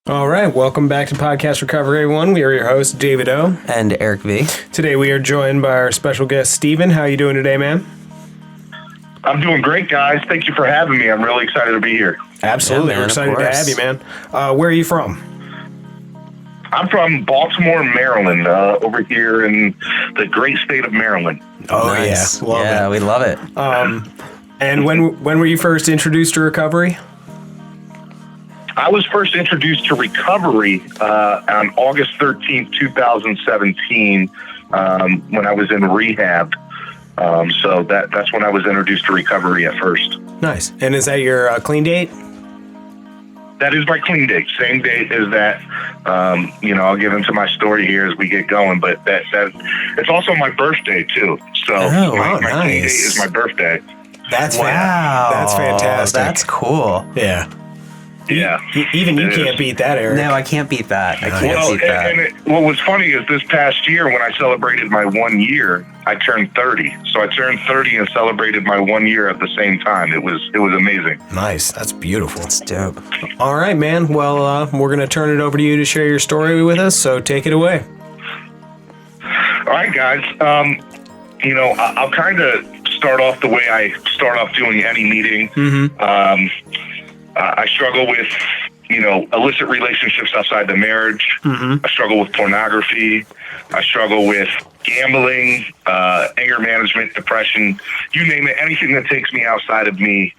All right, welcome back to Podcast Recovery, everyone. We are your hosts, David O. And Eric V. Today we are joined by our special guest, Steven. How are you doing today, man? I'm doing great, guys. Thank you for having me. I'm really excited to be here. Absolutely. Yeah, man, We're excited to have you, man. Where are you from? I'm from Baltimore, Maryland, over here in the great state of Maryland. Oh, Nice. yeah. Love Yeah, it. we love it. And when were you first introduced to recovery? I was first introduced to recovery on August 13th, 2017, when I was in rehab. So that's when I was introduced to recovery at first. Nice. And is that your clean date? That is my clean date. Same date as that. I'll get into my story here as we get going, but that it's also my birthday too. So my clean date is my birthday. That's Wow. That's fantastic. That's cool. Yeah. Yeah. Even you It can't is. beat that, Eric. No, I can't beat that. I can't Well, beat that. and what was funny is this past year when I celebrated my 1 year, I turned 30. So I turned 30 and celebrated my 1 year at the same time. It was amazing. Nice. That's beautiful. It's dope. All right, man. Well, we're going to turn it over to you to share your story with us, so take it away. All right, guys. I'll kind of start off the way I start off doing any meeting. I struggle with, illicit relationships outside the marriage. I struggle with pornography. I struggle with gambling, anger management, depression, you name it. Anything that takes me outside of me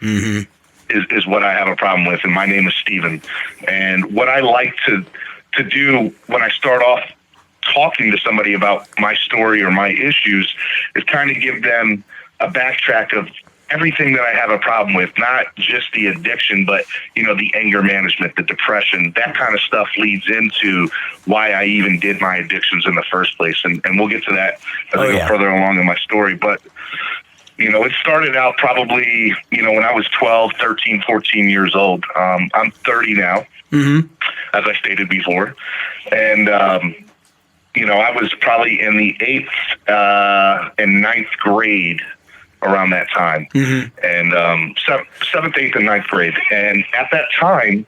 is what I have a problem with. And my name is Steven. And what I like to do when I start off talking to somebody about my story or my issues is kind of give them a backtrack of everything that I have a problem with, not just the addiction, but, the anger management, the depression, that kind of stuff leads into why I even did my addictions in the first place. And we'll get to that as I go further along in my story. But, it started out probably, when I was 12, 13, 14 years old. I'm 30 now, as I stated before. And, I was probably in the 8th and 9th grade around that time, and 7th, 8th, and 9th grade. And at that time,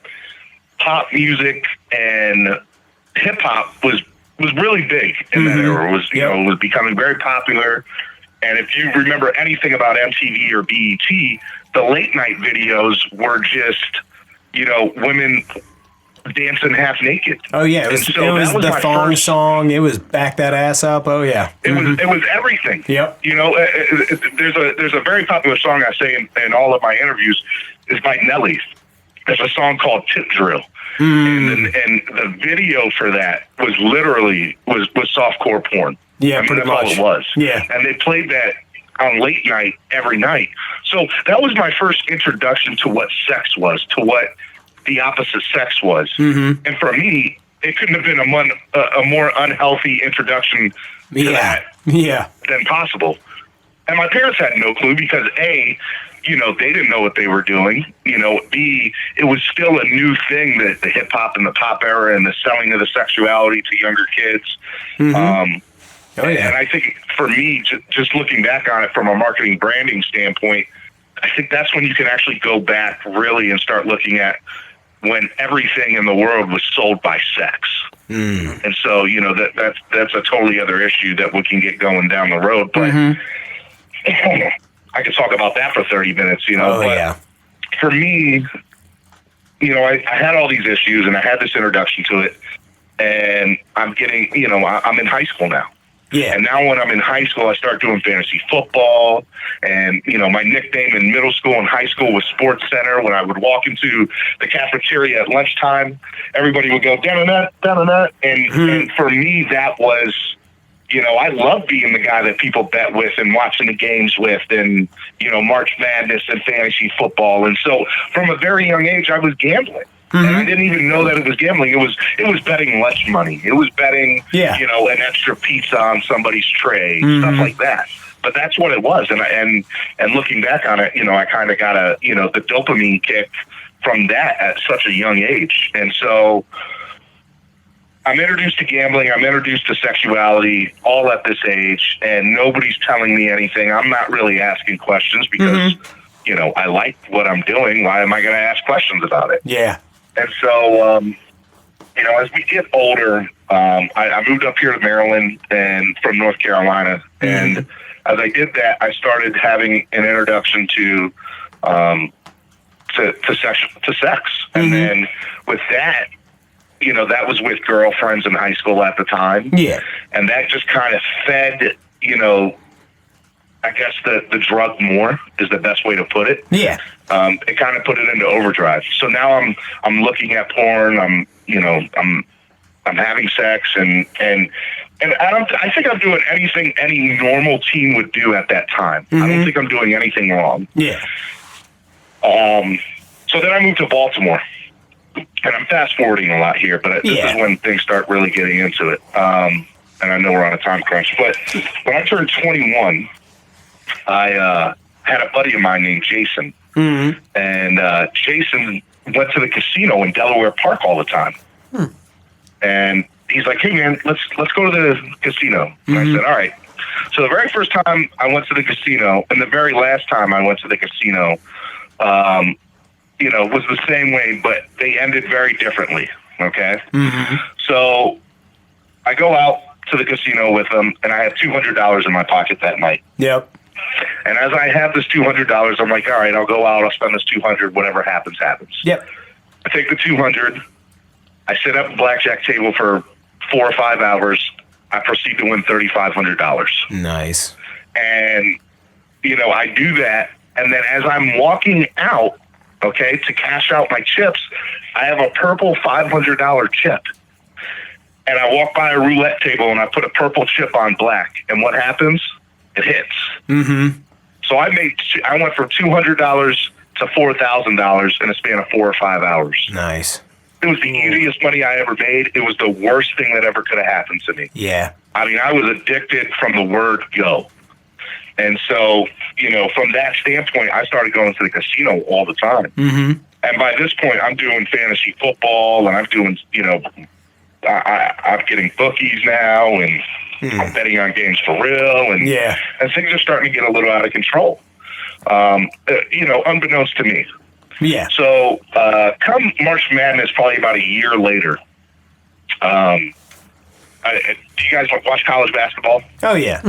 pop music and hip hop was really big in that era. It was it was becoming very popular. And if you remember anything about MTV or BET, the late night videos were just women dancing half naked. Oh yeah, it was the thong song. It was back that ass up. Oh yeah, it was everything. Yep. There's a very popular song I say in all of my interviews is by Nelly. There's a song called Tip Drill, and the video for that was literally was softcore porn. Yeah, that's pretty much. all it was. Yeah, and they played that on late night every night. So that was my first introduction to what sex was, to what the opposite sex was. And for me, it couldn't have been a more unhealthy introduction to that than possible. And my parents had no clue because A, they didn't know what they were doing. B, it was still a new thing, that the hip hop and the pop era and the selling of the sexuality to younger kids. And I think for me, just looking back on it from a marketing branding standpoint, I think that's when you can actually go back really and start looking at when everything in the world was sold by sex. And so, that's a totally other issue that we can get going down the road. But I could talk about that for 30 minutes, but for me, I had all these issues and I had this introduction to it, and I'm getting, I'm in high school now. Yeah. And now when I'm in high school, I start doing fantasy football. And, my nickname in middle school and high school was Sports Center. When I would walk into the cafeteria at lunchtime, everybody would go, da-da-da, da-da-da. And for me, that was, I love being the guy that people bet with and watching the games with and, March Madness and fantasy football. And so from a very young age, I was gambling. And I didn't even know that it was gambling. It was betting lunch money. It was betting, an extra pizza on somebody's tray, stuff like that. But that's what it was. And looking back on it, I kind of got the dopamine kick from that at such a young age. And so I'm introduced to gambling. I'm introduced to sexuality all at this age, and nobody's telling me anything. I'm not really asking questions because I like what I'm doing. Why am I going to ask questions about it? Yeah. And so, as we get older, I moved up here to Maryland and from North Carolina. And as I did that, I started having an introduction to sex. And then with that, that was with girlfriends in high school at the time. Yeah. And that just kind of fed, I guess the drug more is the best way to put it. Yeah. It kind of put it into overdrive. So now I'm looking at porn. I'm having sex and I think I'm doing anything any normal teen would do at that time. I don't think I'm doing anything wrong. Yeah. So then I moved to Baltimore, and I'm fast forwarding a lot here, but this is when things start really getting into it. And I know we're on a time crunch, but when I turned 21, I had a buddy of mine named Jason, and Jason went to the casino in Delaware Park all the time. And he's like, "Hey man, let's go to the casino." And I said, "All right." So the very first time I went to the casino, and the very last time I went to the casino, was the same way, but they ended very differently. Okay. So I go out to the casino with them, and I have $200 in my pocket that night. Yep. And as I have this $200, I'm like, all right, I'll go out, I'll spend this $200, whatever happens, happens. Yep. I take the $200, I sit at the blackjack table for 4 or 5 hours, I proceed to win $3,500. Nice. And, I do that, and then as I'm walking out, to cash out my chips, I have a purple $500 chip. And I walk by a roulette table, and I put a purple chip on black, and what happens? It hits. So I went from $200 to $4,000 in a span of 4 or 5 hours. Nice. It was the easiest money I ever made. It was the worst thing that ever could have happened to me. Yeah. I mean, I was addicted from the word go. And so, from that standpoint, I started going to the casino all the time. And by this point, I'm doing fantasy football, and I'm doing, I'm getting bookies now, and I'm betting on games for real, and things are starting to get a little out of control, unbeknownst to me. Yeah. So come March Madness, probably about a year later, do you guys watch college basketball? Oh, yeah.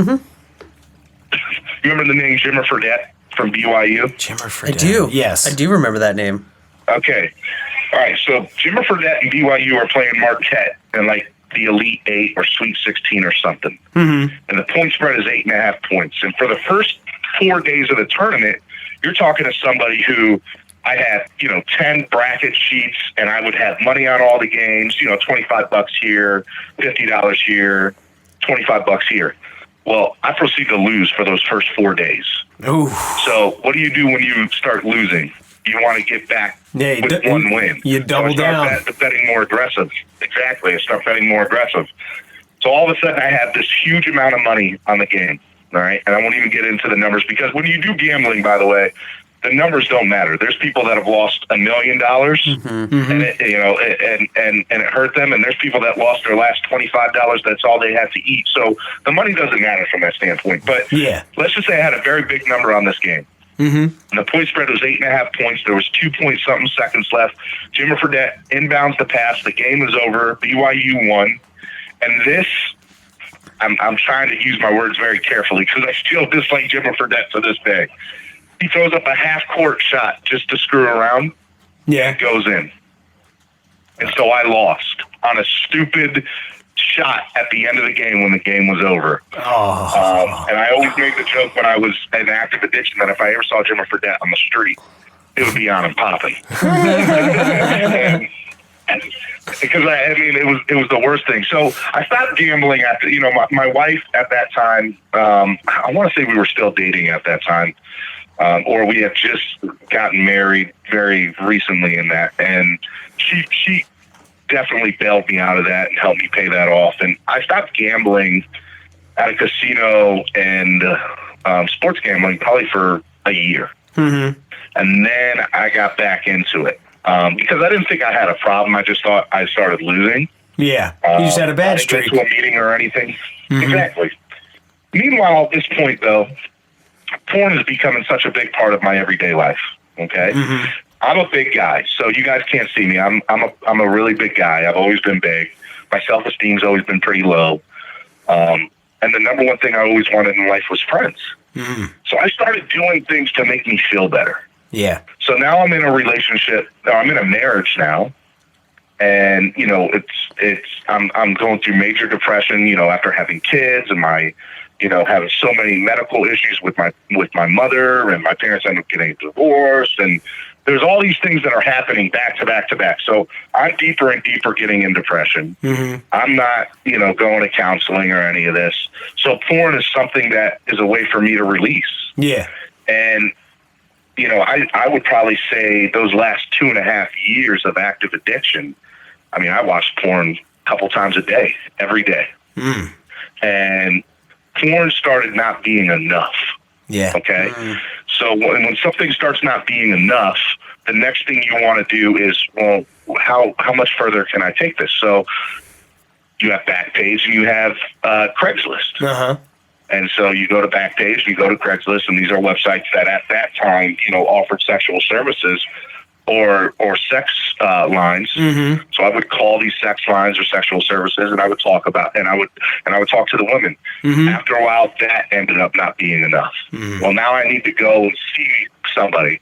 You remember the name Jimmer Fredette from BYU? Jimmer Fredette. I do. Yes. I do remember that name. Okay. All right, so Jimmer Fredette and BYU are playing Marquette in like the Elite 8 or Sweet 16 or something. And the point spread is 8.5 points. And for the first 4 days of the tournament, you're talking to somebody who I had, 10 bracket sheets, and I would have money on all the games, $25 here, $50 here, $25 here. Well, I proceed to lose for those first 4 days. Ooh. So what do you do when you start losing? You want to get back with one win. You double down. Start betting more aggressive. Exactly. I start betting more aggressive. So all of a sudden I have this huge amount of money on the game. All right. And I won't even get into the numbers, because when you do gambling, by the way, the numbers don't matter. There's people that have lost $1 million and it hurt them. And there's people that lost their last $25. That's all they had to eat. So the money doesn't matter from that standpoint. But let's just say I had a very big number on this game. And the point spread was 8.5 points. There was 2-point-something seconds left. Jimmer Fredette inbounds the pass. The game is over. BYU won. And this, I'm trying to use my words very carefully, because I still dislike Jimmer Fredette to this day. He throws up a half-court shot just to screw around. Yeah. And it goes in. And so I lost on a stupid shot at the end of the game when the game was over. And I always made the joke when I was in active addiction that if I ever saw Jimmer Fredette on the street, it would be on and popping. Because it was the worst thing. So I stopped gambling after, my wife at that time, I want to say we were still dating at that time. Or we had just gotten married very recently in that. And she definitely bailed me out of that and helped me pay that off. And I stopped gambling at a casino and sports gambling probably for a year. And then I got back into it because I didn't think I had a problem. I just thought I started losing. Yeah, you just had a bad streak. I didn't go to a meeting or anything. Exactly. Meanwhile, at this point, though, porn is becoming such a big part of my everyday life. Okay. I'm a big guy, so you guys can't see me. I'm a really big guy. I've always been big. My self-esteem's always been pretty low. And the number one thing I always wanted in life was friends. So I started doing things to make me feel better. Yeah. So now I'm in a relationship. I'm in a marriage now, and I'm going through major depression. After having kids and my, having so many medical issues with my mother, and my parents ended up getting divorced, and there's all these things that are happening back to back to back. So I'm deeper and deeper getting in depression. I'm not, going to counseling or any of this. So porn is something that is a way for me to release. Yeah. And, I would probably say those last 2.5 years of active addiction, I watched porn a couple times a day, every day. And porn started not being enough. Yeah. Okay. So when something starts not being enough, the next thing you want to do is, well, how much further can I take this? So you have Backpage and you have Craigslist. And so you go to Backpage, you go to Craigslist, and these are websites that at that time, offered sexual services or sex lines. So I would call these sex lines or sexual services, and I would talk about, and I would talk to the women. After a while, that ended up not being enough. Well, now I need to go and see somebody.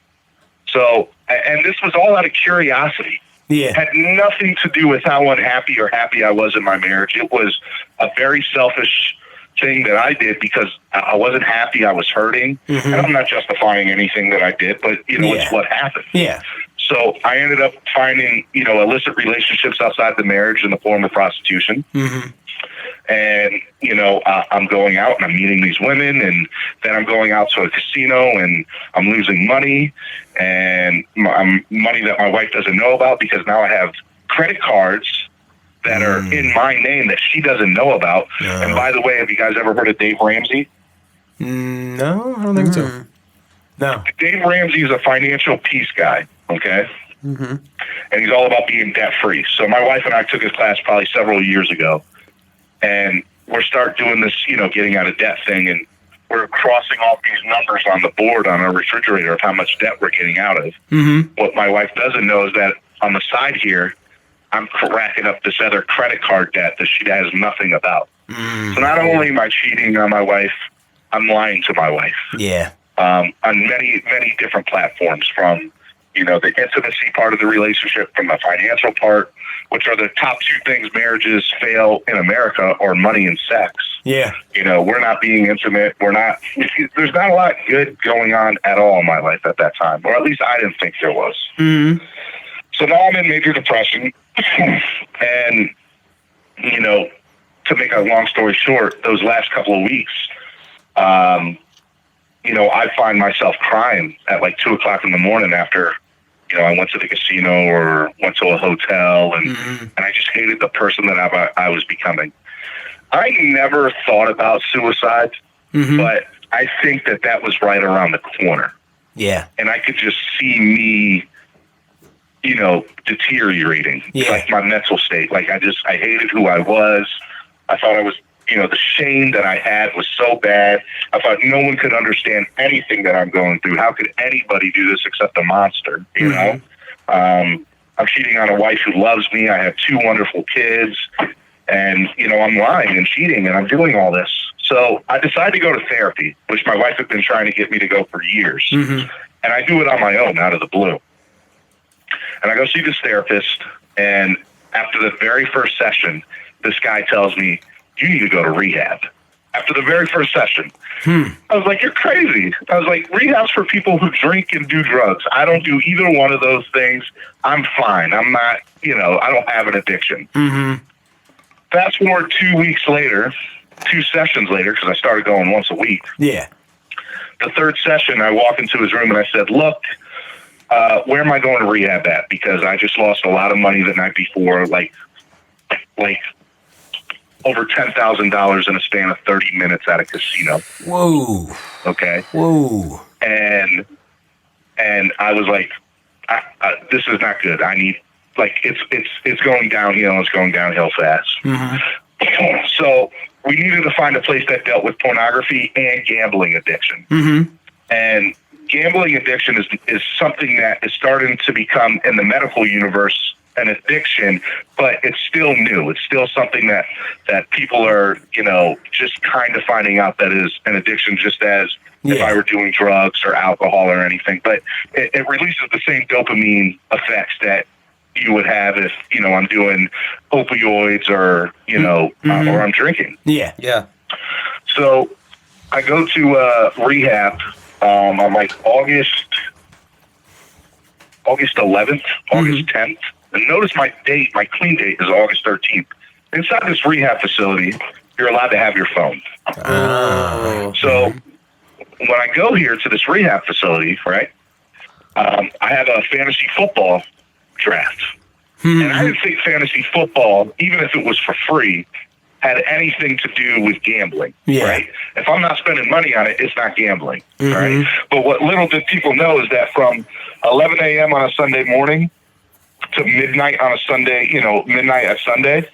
So, and this was all out of curiosity. Yeah. Had nothing to do with how unhappy or happy I was in my marriage. It was a very selfish thing that I did because I wasn't happy. I was hurting. And I'm not justifying anything that I did, but it's what happened. Yeah. So I ended up finding, illicit relationships outside the marriage in the form of prostitution. And, I'm going out and I'm meeting these women, and then I'm going out to a casino and I'm losing money, and money that my wife doesn't know about, because now I have credit cards that are in my name that she doesn't know about. And by the way, have you guys ever heard of Dave Ramsey? No, I don't think so. No. Dave Ramsey is a financial peace guy, okay? And he's all about being debt-free. So my wife and I took his class probably several years ago, and we're start doing this, getting out of debt thing, and we're crossing off these numbers on the board on our refrigerator of how much debt we're getting out of. What my wife doesn't know is that on the side here, I'm racking up this other credit card debt that she has nothing about. So not only am I cheating on my wife, I'm lying to my wife. Yeah. On many, many different platforms, from, the intimacy part of the relationship, from the financial part, which are the top two things marriages fail in America, or money and sex. Yeah. We're not being intimate. There's not a lot good going on at all in my life at that time, or at least I didn't think there was. So now I'm in major depression. And, to make a long story short, those last couple of weeks, I find myself crying at like 2:00 in the morning after, I went to the casino or went to a hotel, and I just hated the person that I was becoming. I never thought about suicide, but I think that was right around the corner. Yeah. And I could just see me, deteriorating, like my mental state. Like I hated who I was. I thought I was, the shame that I had was so bad. I thought no one could understand anything that I'm going through. How could anybody do this except a monster? I'm cheating on a wife who loves me. I have 2 wonderful kids, and, I'm lying and cheating, and I'm doing all this. So I decided to go to therapy, which my wife had been trying to get me to go for years. And I do it on my own, out of the blue. And I go see this therapist, and after the very first session, this guy tells me, you need to go to rehab. After the very first session. I was like, you're crazy. I was like, rehab's for people who drink and do drugs. I don't do either one of those things. I'm fine. I'm not, I don't have an addiction. Fast forward 2 weeks later, 2 sessions later, because I started going once a week. Yeah. The third session, I walk into his room and I said, look, where am I going to rehab at? Because I just lost a lot of money the night before, like over $10,000 in a span of 30 minutes at a casino. Whoa. Okay. Whoa. And I was like, this is not good. I need, it's going downhill. It's going downhill fast. So we needed to find a place that dealt with pornography and gambling addiction. And gambling addiction is something that is starting to become in the medical universe an addiction, but it's still new. It's still something that people are, just kind of finding out that is an addiction, just as if I were doing drugs or alcohol or anything. But it releases the same dopamine effects that you would have if, I'm doing opioids or, or I'm drinking. Yeah. So I go to rehab on like August 11th, August 10th. And notice my clean date is August 13th. Inside this rehab facility, you're allowed to have your phone. So when I go here to this rehab facility, right, I have a fantasy football draft. And I didn't think fantasy football, even if it was for free, had anything to do with gambling, right? If I'm not spending money on it, it's not gambling, right? But what little did people know is that from 11 a.m. on a Sunday morning to midnight on a Sunday, midnight at Sunday,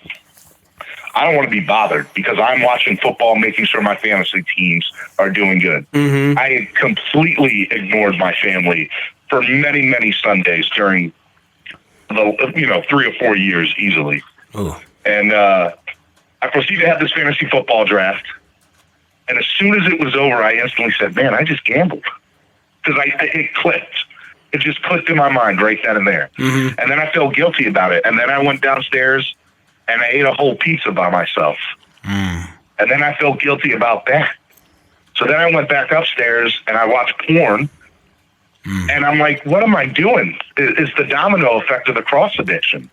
I don't want to be bothered because I'm watching football, making sure my fantasy teams are doing good. I had completely ignored my family for many, many Sundays during the, 3 or 4 years easily. And I proceeded to have this fantasy football draft. And as soon as it was over, I instantly said, man, I just gambled. Because it clicked. It just clicked in my mind right then and there. And then I felt guilty about it. And then I went downstairs and I ate a whole pizza by myself. And then I felt guilty about that. So then I went back upstairs and I watched porn. And I'm like, what am I doing? It's the domino effect of the cross addiction.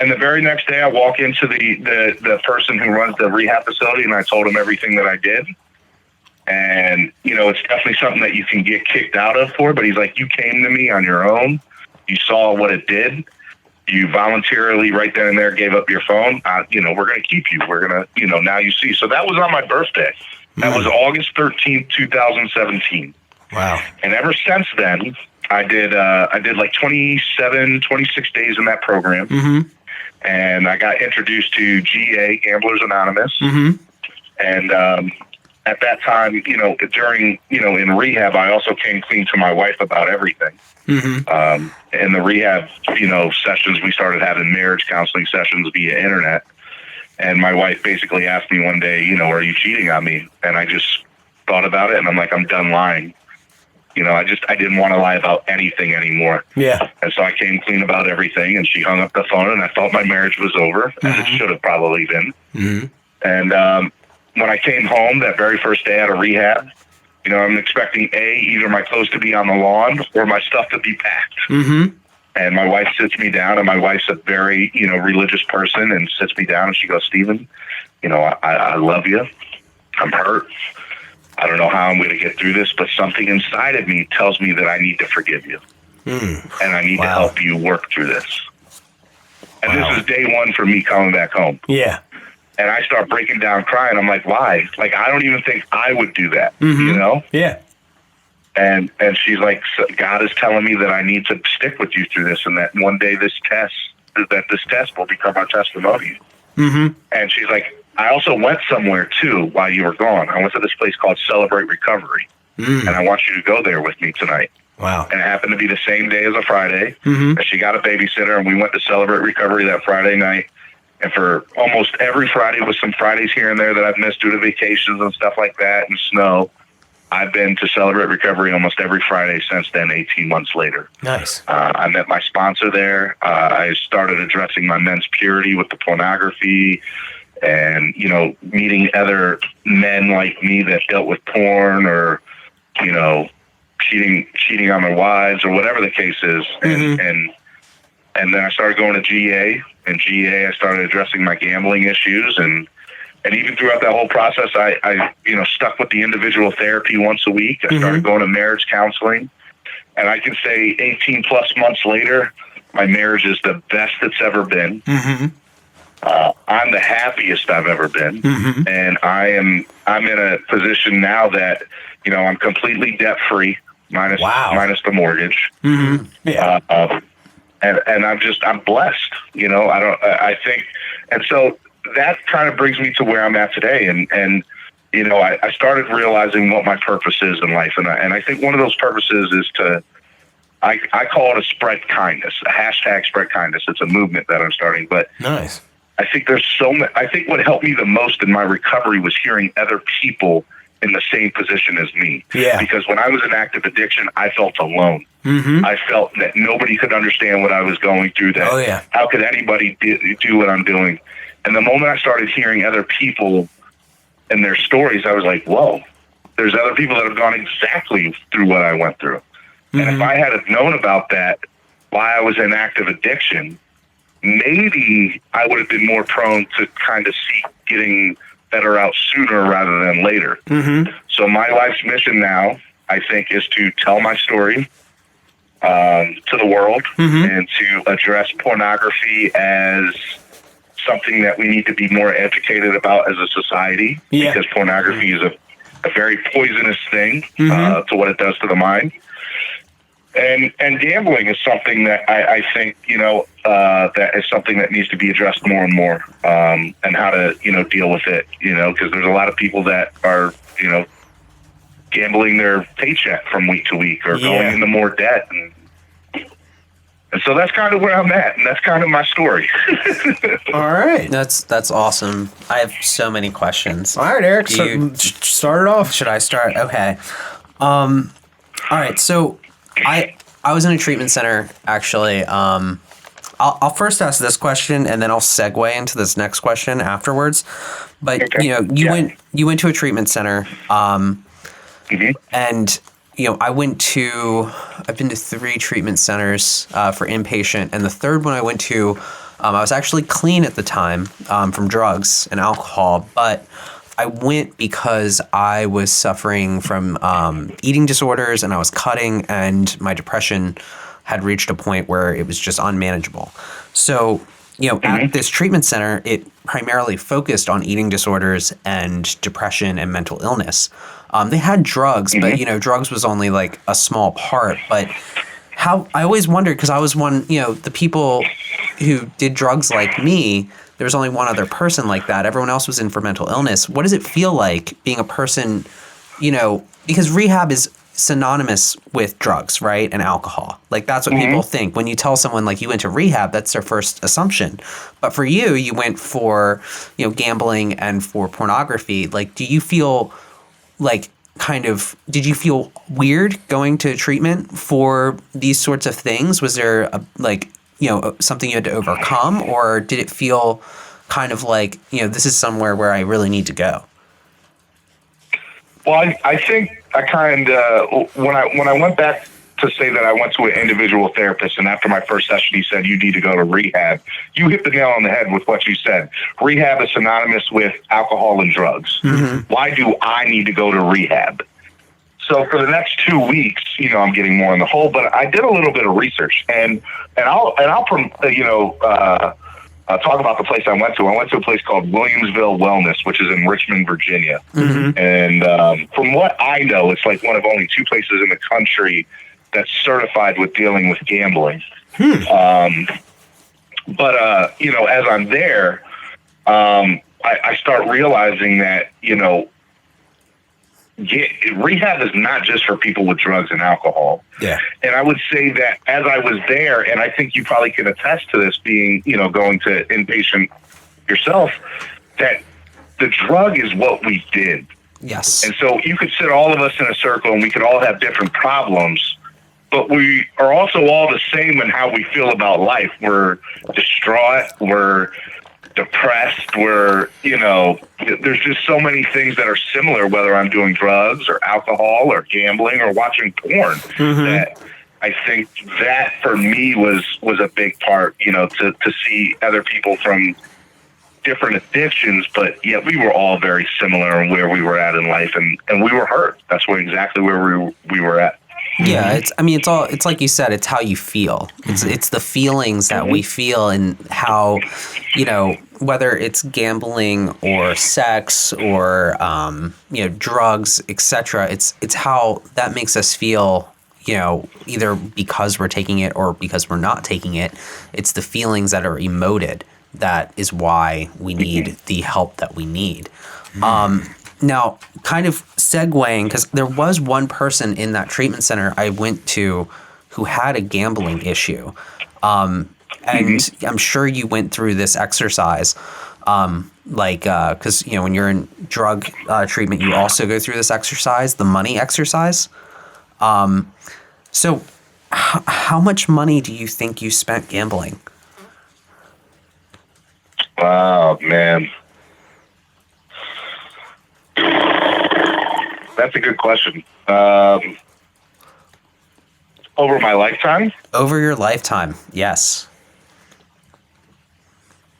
And the very next day I walk into the person who runs the rehab facility and I told him everything that I did. And, it's definitely something that you can get kicked out of for, but he's like, you came to me on your own. You saw what it did. You voluntarily right then and there gave up your phone. We're going to keep you. We're going to, now you see. So that was on my birthday. That was August 13th, 2017. Wow. And ever since then, I did like 26 days in that program. And I got introduced to GA, Gamblers Anonymous. And at that time, during, in rehab, I also came clean to my wife about everything. In the rehab, sessions, we started having marriage counseling sessions via internet. And my wife basically asked me one day, are you cheating on me? And I just thought about it and I'm like, I'm done lying. I didn't want to lie about anything anymore. And so I came clean about everything and she hung up the phone and I thought my marriage was over, as it should have probably been. And when I came home that very first day out of rehab, I'm expecting either my clothes to be on the lawn or my stuff to be packed. And my wife sits me down, and my wife's a very, religious person, and sits me down and she goes, Stephen, I love you. I'm hurt. I don't know how I'm going to get through this, but something inside of me tells me that I need to forgive you. And I need to help you work through this. And this is day one for me coming back home. And I start breaking down crying. I'm like, why? Like, I don't even think I would do that, And she's like, God is telling me that I need to stick with you through this and that one day this test will become our testimony. And she's like, I also went somewhere, too, while you were gone. I went to this place called Celebrate Recovery. And I want you to go there with me tonight. Wow. And it happened to be the same day as a Friday. And she got a babysitter, and we went to Celebrate Recovery that Friday night. And for almost every Friday, with some Fridays here and there that I've missed due to vacations and stuff like that and snow, I've been to Celebrate Recovery almost every Friday since then, 18 months later. Nice. I met my sponsor there. I started addressing my men's purity with the pornography and, meeting other men like me that dealt with porn or, cheating on their wives or whatever the case is. And then I started going to GA. And GA, I started addressing my gambling issues, and even throughout that whole process, I stuck with the individual therapy once a week. I started going to marriage counseling, and I can say 18 plus months later, my marriage is the best it's ever been. I'm the happiest I've ever been, and I'm in a position now that I'm completely debt free, minus the mortgage. And I'm blessed, I think. And so that kind of brings me to where I'm at today. And you know, I started realizing what my purpose is in life. And I think one of those purposes is I call it a spread kindness, a hashtag spread kindness. It's a movement that I'm starting. But Nice. I think I think what helped me the most in my recovery was hearing other people in the same position as me. Yeah. Because when I was in active addiction, I felt alone. Mm-hmm. I felt that nobody could understand what I was going through. That Oh, yeah. how could anybody do what I'm doing? And the moment I started hearing other people and their stories, I was like, whoa, there's other people that have gone exactly through what I went through. Mm-hmm. And if I had have known about that while I was in active addiction, maybe I would have been more prone to kind of seek getting better out sooner rather than later. Mm-hmm. So my life's mission now, I think, is to tell my story to the world and to address pornography as something that we need to be more educated about as a society, because pornography is a very poisonous thing to what it does to the mind. And gambling is something that I think, you know, that is something that needs to be addressed more and more, and how to, you know, deal with it, you know, because there's a lot of people that are, you know, gambling their paycheck from week to week or going into more debt. And so that's kind of where I'm at, and that's kind of my story. All right. That's awesome. I have so many questions. All right, Eric. Start it off. Should I start? Okay. All right. So I was in a treatment center, actually. I'll first ask this question, and then I'll segue into this next question afterwards. But Okay. you know, you went to a treatment center, and you know, I've been to 3 treatment centers for inpatient, and the third one I went to, I was actually clean at the time from drugs and alcohol, but I went because I was suffering from eating disorders, and I was cutting, and my depression had reached a point where it was just unmanageable. So, you know, at this treatment center, it primarily focused on eating disorders and depression and mental illness. They had drugs, but, you know, drugs was only like a small part. But how I always wondered, because I was one, you know, the people who did drugs like me, there was only one other person like that. Everyone else was in for mental illness. What does it feel like being a person, you know, because rehab is synonymous with drugs, right? And alcohol. Like, that's what people think. When you tell someone like you went to rehab, that's their first assumption. But for you, you went for, you know, gambling and for pornography. Like, do you feel like did you feel weird going to treatment for these sorts of things? Was there something you had to overcome, or did it feel kind of like, you know, this is somewhere where I really need to go? Well, I think I kind of, when I went back to say that I went to an individual therapist, and after my first session, he said, you need to go to rehab. You hit the nail on the head with what you said. Rehab is synonymous with alcohol and drugs. Why do I need to go to rehab? So for the next 2 weeks, you know, I'm getting more in the hole, but I did a little bit of research, and I'll talk about the place I went to. I went to a place called Williamsville Wellness, which is in Richmond, Virginia. And from what I know, it's like one of only 2 places in the country that's certified with dealing with gambling. But you know, as I'm there, I start realizing that, you know, rehab is not just for people with drugs and alcohol. Yeah. And I would say that as I was there, and I think you probably can attest to this, being, you know, going to inpatient yourself, that the drug is what we did. Yes. And so you could sit all of us in a circle and we could all have different problems, but we are also all the same in how we feel about life. We're distraught. We're depressed. We're, you know, there's just so many things that are similar, whether I'm doing drugs or alcohol or gambling or watching porn, that I think that for me was a big part, you know, to see other people from different addictions, but yet we were all very similar in where we were at in life, and we were hurt. That's exactly where we were at. Yeah, it's like you said, it's how you feel. It's the feelings that we feel, and how, you know, whether it's gambling or sex or you know, drugs, etc. It's how that makes us feel, you know, either because we're taking it or because we're not taking it. It's the feelings that are emoted that is why we need the help that we need. Now, kind of segueing, because there was one person in that treatment center I went to who had a gambling issue. And I'm sure you went through this exercise, because, when you're in drug treatment, you also go through this exercise, the money exercise. So how much money do you think you spent gambling? Oh, man. That's a good question. Over my lifetime? Over your lifetime, yes.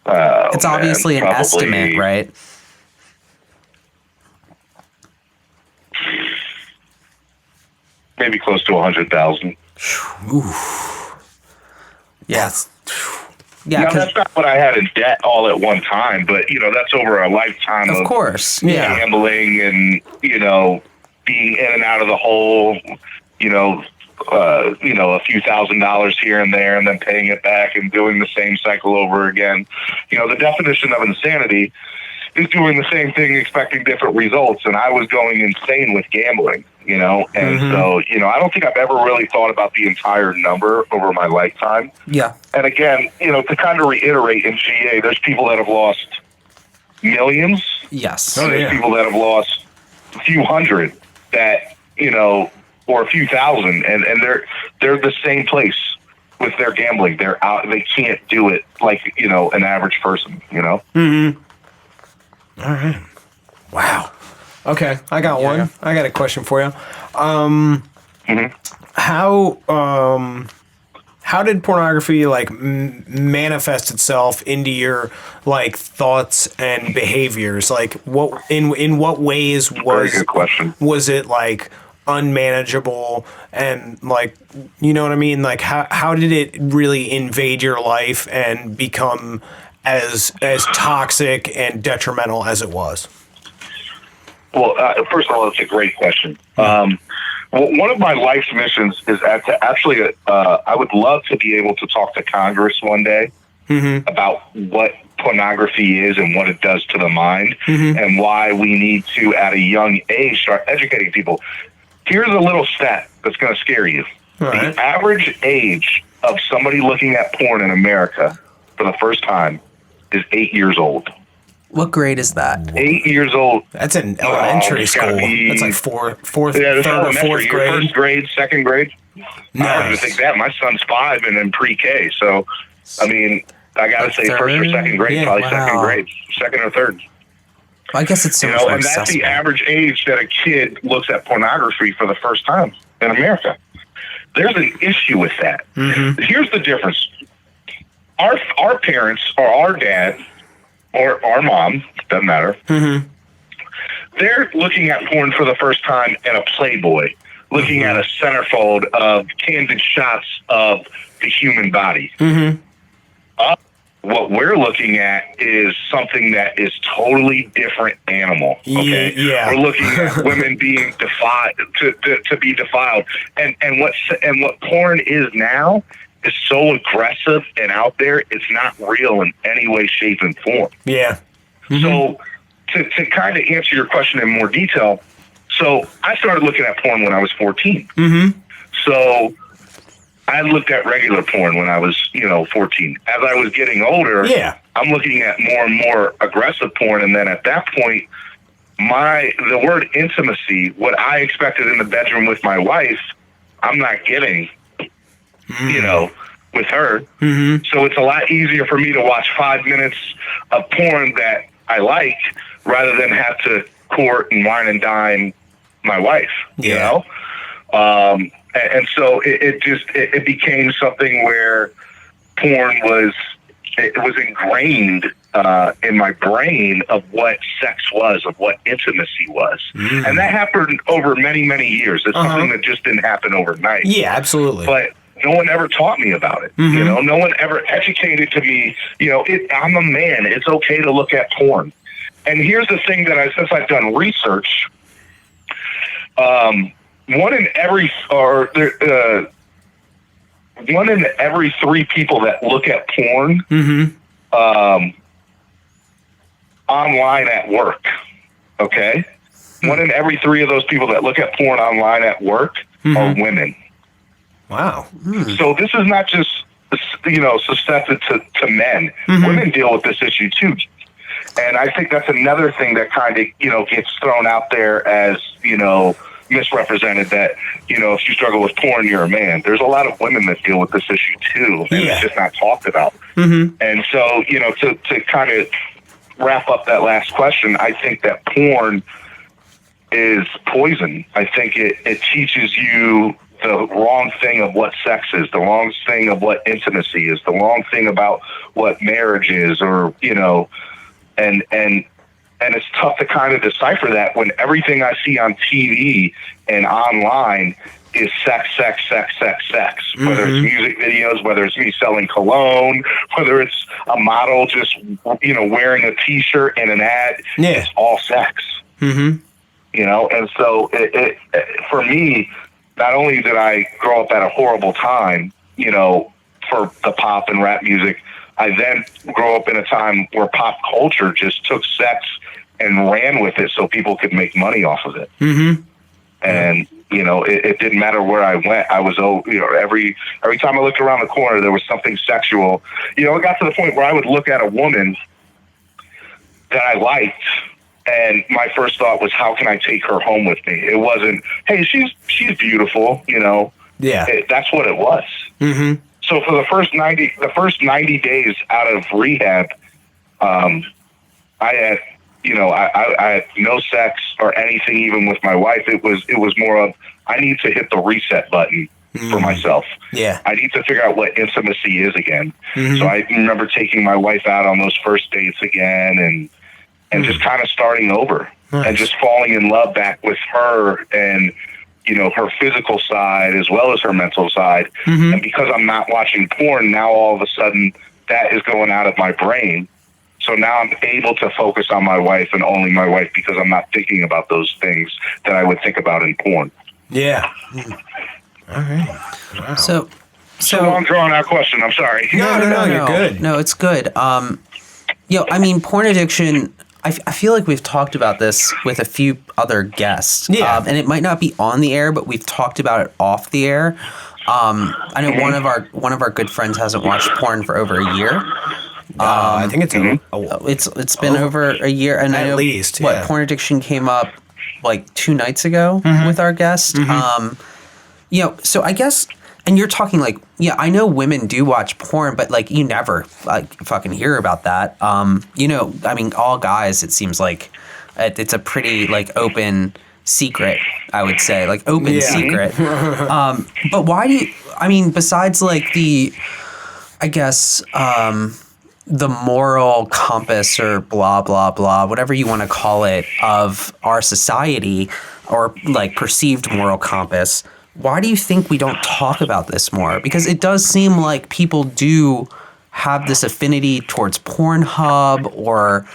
It's Man, obviously an probably estimate, right? Maybe close to 100,000. Yes. Now, that's not what I had in debt all at one time, but that's over a lifetime of course, gambling and being in and out of the hole. A few $1,000s here and there, and then paying it back and doing the same cycle over again. The definition of insanity is doing the same thing, expecting different results. And I was going insane with gambling, and so, I don't think I've ever really thought about the entire number over my lifetime. Yeah. And again, to kind of reiterate in GA, there's people that have lost millions. Yes. And there's people that have lost a few hundred that, or a few thousand, and they're the same place with their gambling. They're out. They can't do it like an average person. All right. Wow. Okay, I got one. I got a question for you. How did pornography manifest itself into your thoughts and behaviors? What in what ways Very good question. Was it unmanageable and you know what I mean? How did it really invade your life and become as toxic and detrimental as it was? Well, first of all, it's a great question. Well, one of my life's missions is actually, I would love to be able to talk to Congress one day about what pornography is and what it does to the mind and why we need to, at a young age, start educating people. Here's a little stat that's going to scare you. Right. The average age of somebody looking at porn in America for the first time is 8 years old. What grade is that? 8 years old. That's in elementary school. That's third or fourth grade. First grade, second grade. Nice. I don't even think that. My son's 5 and in pre-K. So, I mean, I got to say first or second grade, probably second grade, second or third. I guess it's so much more and that's accessible. the average age that a kid looks at pornography for the first time in America. There's an issue with that. Here's the difference. Our parents or our dad or our mom, doesn't matter, they're looking at porn for the first time in a Playboy, looking at a centerfold of candid shots of the human body. What we're looking at is something that is totally different animal. Okay, Yeah. We're looking at women being defiled to be defiled, and what porn is now is so aggressive and out there. It's not real in any way, shape, and form. Yeah. So to kind of answer your question in more detail, so I started looking at porn when I was 14. So I looked at regular porn when I was, 14. As I was getting older, I'm looking at more and more aggressive porn. And then at that point, the word intimacy, what I expected in the bedroom with my wife, I'm not getting, with her. So it's a lot easier for me to watch 5 minutes of porn that I like rather than have to court and wine and dine my wife, you know? And so it became something where porn was ingrained in my brain of what sex was, of what intimacy was. And that happened over many, many years. It's something that just didn't happen overnight. Yeah, absolutely. But no one ever taught me about it. No one ever educated to me, I'm a man. It's okay to look at porn. And here's the thing that since I've done research, one in every 3 people that look at porn online at work. Okay, 1 in every 3 of those people that look at porn online at work are women. Wow. So this is not just susceptible to men. Women deal with this issue too, and I think that's another thing that kind of gets thrown out there as misrepresented, that if you struggle with porn, you're a man. There's a lot of women that deal with this issue too, and it's just not talked about. And so to kind of wrap up that last question, I think that porn is poison. I think it teaches you the wrong thing of what sex is, the wrong thing of what intimacy is, the wrong thing about what marriage is, or and it's tough to kind of decipher that when everything I see on TV and online is sex. Whether it's music videos, whether it's me selling cologne, whether it's a model just wearing a T-shirt in an ad, it's all sex. And so it for me, not only did I grow up at a horrible time, for the pop and rap music, I then grew up in a time where pop culture just took sex and ran with it so people could make money off of it. And, it didn't matter where I went. I was, every time I looked around the corner, there was something sexual. It got to the point where I would look at a woman that I liked, and my first thought was, how can I take her home with me? It wasn't, hey, she's beautiful, that's what it was. So for the first 90 days out of rehab, I had no sex or anything, even with my wife. It was more of, I need to hit the reset button for myself. I need to figure out what intimacy is again. So I remember taking my wife out on those first dates again, and just kind of starting over and just falling in love back with her, and her physical side as well as her mental side. And because I'm not watching porn now, all of a sudden that is going out of my brain. So now I'm able to focus on my wife and only my wife, because I'm not thinking about those things that I would think about in porn. Yeah. All right. Wow. So long drawn out question. I'm sorry. No, you're good. No, it's good. Porn addiction, I feel like we've talked about this with a few other guests. And it might not be on the air, but we've talked about it off the air. I know one of our good friends hasn't watched porn for over a year. I think it's been over a year, and at I know least, porn addiction came up like 2 nights ago with our guest. So I guess, and you're talking like, I know women do watch porn, but like you never fucking hear about that. All guys, it seems like it's a pretty like open secret, I would say, like open secret. But why do you, besides like the, I guess, the moral compass or blah, blah, blah, whatever you want to call it, of our society, or like perceived moral compass, why do you think we don't talk about this more? Because it does seem like people do have this affinity towards Pornhub, or,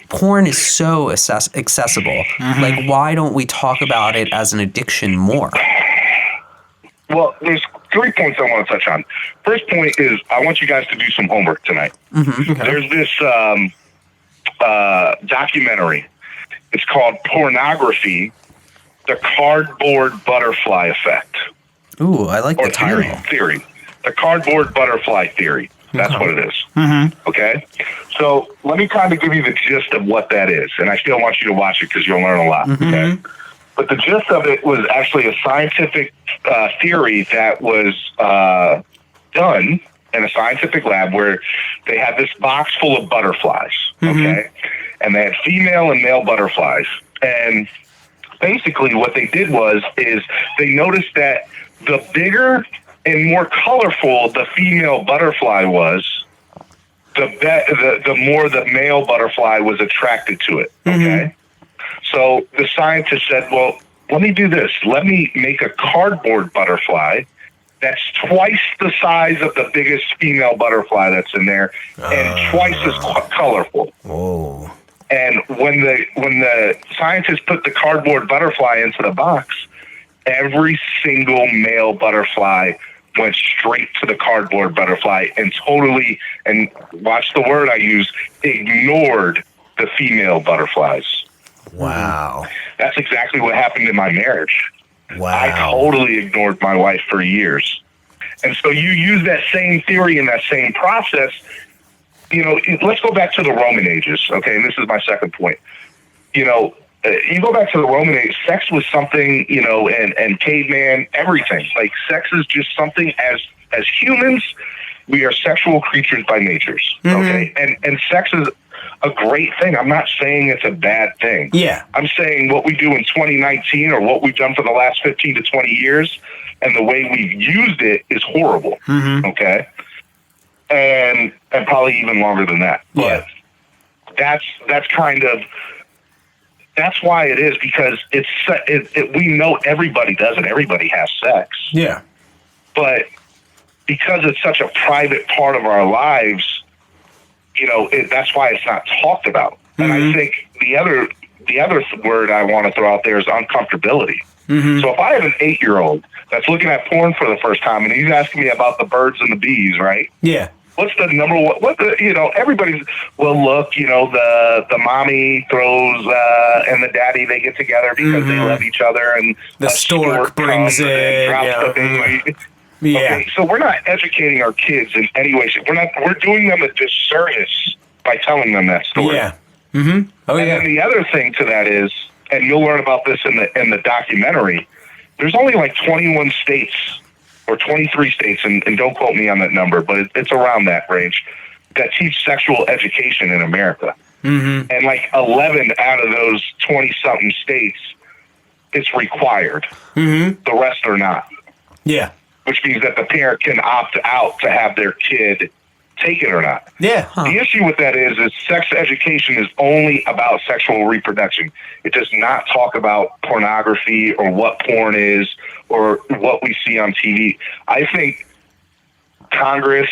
porn is so accessible. Like, why don't we talk about it as an addiction more? Well, there's 3 points I want to touch on. First point is, I want you guys to do some homework tonight. Okay. There's this documentary. It's called Pornography, the Cardboard Butterfly Effect. Ooh, I like the title. Theory. The Cardboard Butterfly Theory. That's what it is. Okay? So let me kind of give you the gist of what that is. And I still want you to watch it because you'll learn a lot. Okay? But the gist of it was actually a scientific theory that was done in a scientific lab, where they had this box full of butterflies, okay? And they had female and male butterflies. And basically what they did is they noticed that the bigger and more colorful the female butterfly was, the more the male butterfly was attracted to it, okay? So the scientist said, well, let me do this. Let me make a cardboard butterfly that's twice the size of the biggest female butterfly that's in there, and twice as colorful. Whoa. And when the scientists put the cardboard butterfly into the box, every single male butterfly went straight to the cardboard butterfly and totally, and watch the word I use, ignored the female butterflies. Wow. That's exactly what happened in my marriage. Wow. I totally ignored my wife for years. And so you use that same theory and that same process. You know, let's go back to the Roman ages, okay? And this is my second point. You know, you go back to the Roman age, sex was something, you know, and caveman, everything. Like, sex is just something as humans, we are sexual creatures by natures, okay? And sex is a great thing. I'm not saying it's a bad thing. Yeah. I'm saying what we do in 2019 or what we've done for the last 15 to 20 years and the way we've used it is horrible, okay? And probably even longer than that. Yeah. But that's kind of, that's why it is, because we know everybody does it. Everybody has sex. Yeah. But because it's such a private part of our lives, you know, that's why it's not talked about. And I think the other word I want to throw out there is uncomfortability. So if I have an 8-year-old that's looking at porn for the first time and he's asking me about the birds and the bees, right? Yeah. What's the number one? What the, you know, everybody's, well, look, you know, the mommy throws and the daddy, they get together because they love each other, and The stork brings comes and it. drops Yeah. the baby. Yeah. Okay, so we're not educating our kids in any way. We're doing them a disservice by telling them that story. Yeah. Oh, And yeah. then the other thing to that is, and you'll learn about this in the documentary, there's only like 21 states or 23 states, and don't quote me on that number, but it's around that range, that teach sexual education in America. And like 11 out of those 20-something states, it's required. The rest are not. Yeah. Which means that the parent can opt out to have their kid take it or not. Yeah. The issue with that is sex education is only about sexual reproduction. It does not talk about pornography or what porn is or what we see on TV. I think Congress,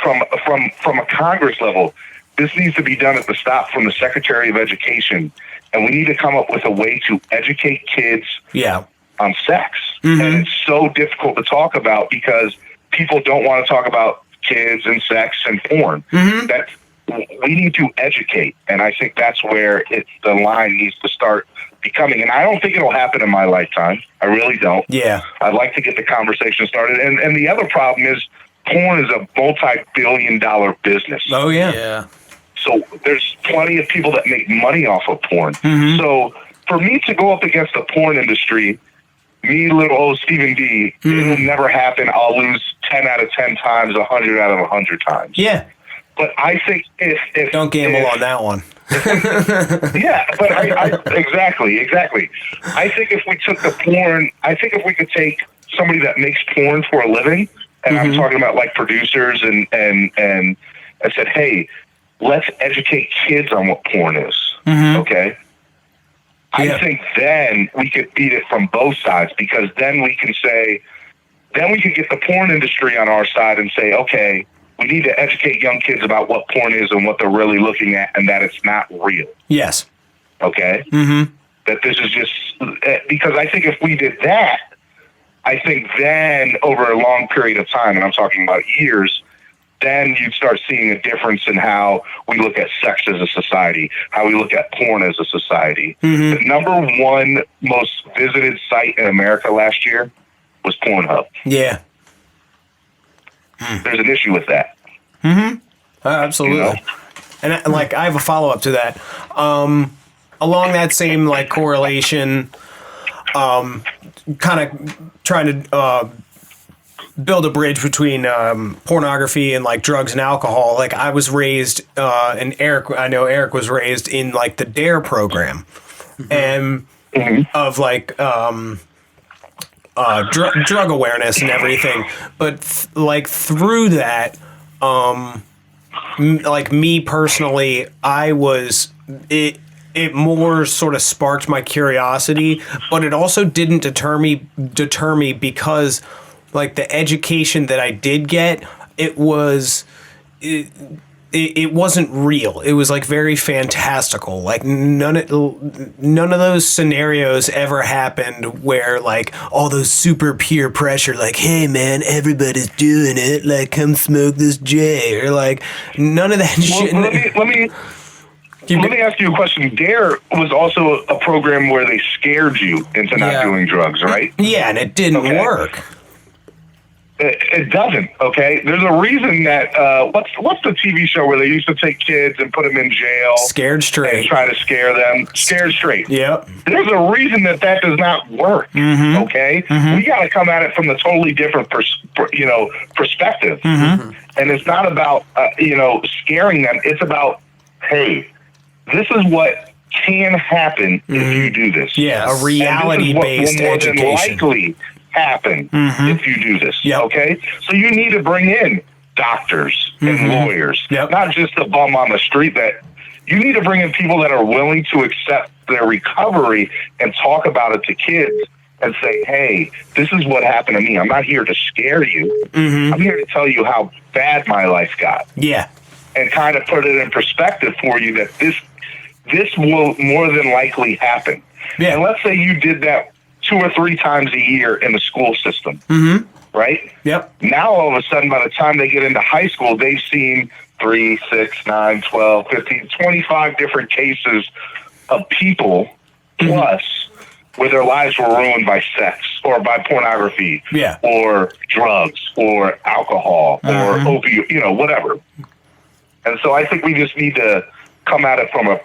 from a Congress level, this needs to be done at the stop from the Secretary of Education, and we need to come up with a way to educate kids Yeah. on sex. And it's so difficult to talk about because people don't want to talk about kids and sex and porn. That we need to educate, and I think that's where the line needs to start becoming. And I don't think it'll happen in my lifetime. I really don't. Yeah. I'd like to get the conversation started. And the other problem is porn is a multi-billion-dollar business. Oh, yeah. Yeah. So there's plenty of people that make money off of porn. So for me to go up against the porn industry, me, little old Stephen D, it'll never happen. I'll lose 10 out of 10 times, 100 out of 100 times. Yeah. But I think if Don't gamble on that one. yeah, but exactly. I think if we took the porn, I think if we could take somebody that makes porn for a living, and I'm talking about like producers and I said, hey, let's educate kids on what porn is. Okay. I think then we could beat it from both sides, because then we can get the porn industry on our side and say, okay, we need to educate young kids about what porn is and what they're really looking at, and that it's not real. Yes. Okay? That this is just, because I think if we did that, I think then over a long period of time, and I'm talking about years, then you'd start seeing a difference in how we look at sex as a society, how we look at porn as a society. The number one most visited site in America last year was Pornhub. Yeah. There's an issue with that. Absolutely. You know? And I have a follow-up to that. Along that same correlation, kind of trying to build a bridge between pornography and drugs and alcohol. Like, I was raised, and I know Eric was raised in the DARE program, and of drug awareness and everything. But through that, me personally, it more sort of sparked my curiosity, but it also didn't deter me because the education that I did get, it it wasn't real. It was like very fantastical. Like none of those scenarios ever happened where like all those super peer pressure, like, hey man, everybody's doing it, like come smoke this J, or like none of that shit. Let me ask you a question. DARE was also a program where they scared you into not doing drugs, right? Yeah, and it didn't work. It doesn't. Okay, there's a reason that what's the TV show where they used to take kids and put them in jail, Scared Straight, and try to scare them. Scared Straight. Yep. There's a reason that does not work. Mm-hmm. Okay, we got to come at it from a totally different perspective, and it's not about scaring them. It's about, hey, this is what can happen if you do this. Yeah, a reality-based education. More than likely happen if you do this. Yep. Okay, so you need to bring in doctors and lawyers, not just a bum on the street. That you need to bring in people that are willing to accept their recovery and talk about it to kids and say, hey, this is what happened to me. I'm not here to scare you. I'm here to tell you how bad my life got. Yeah. And kind of put it in perspective for you that this will more than likely happen. Yeah. And let's say you did that 2 or 3 times a year in the school system, right? Yep. Now, all of a sudden, by the time they get into high school, they've seen 3, 6, 9, 12, 15, 25 different cases of people plus where their lives were ruined by sex or by pornography or drugs or alcohol or opioid, whatever. And so I think we just need to come at it from a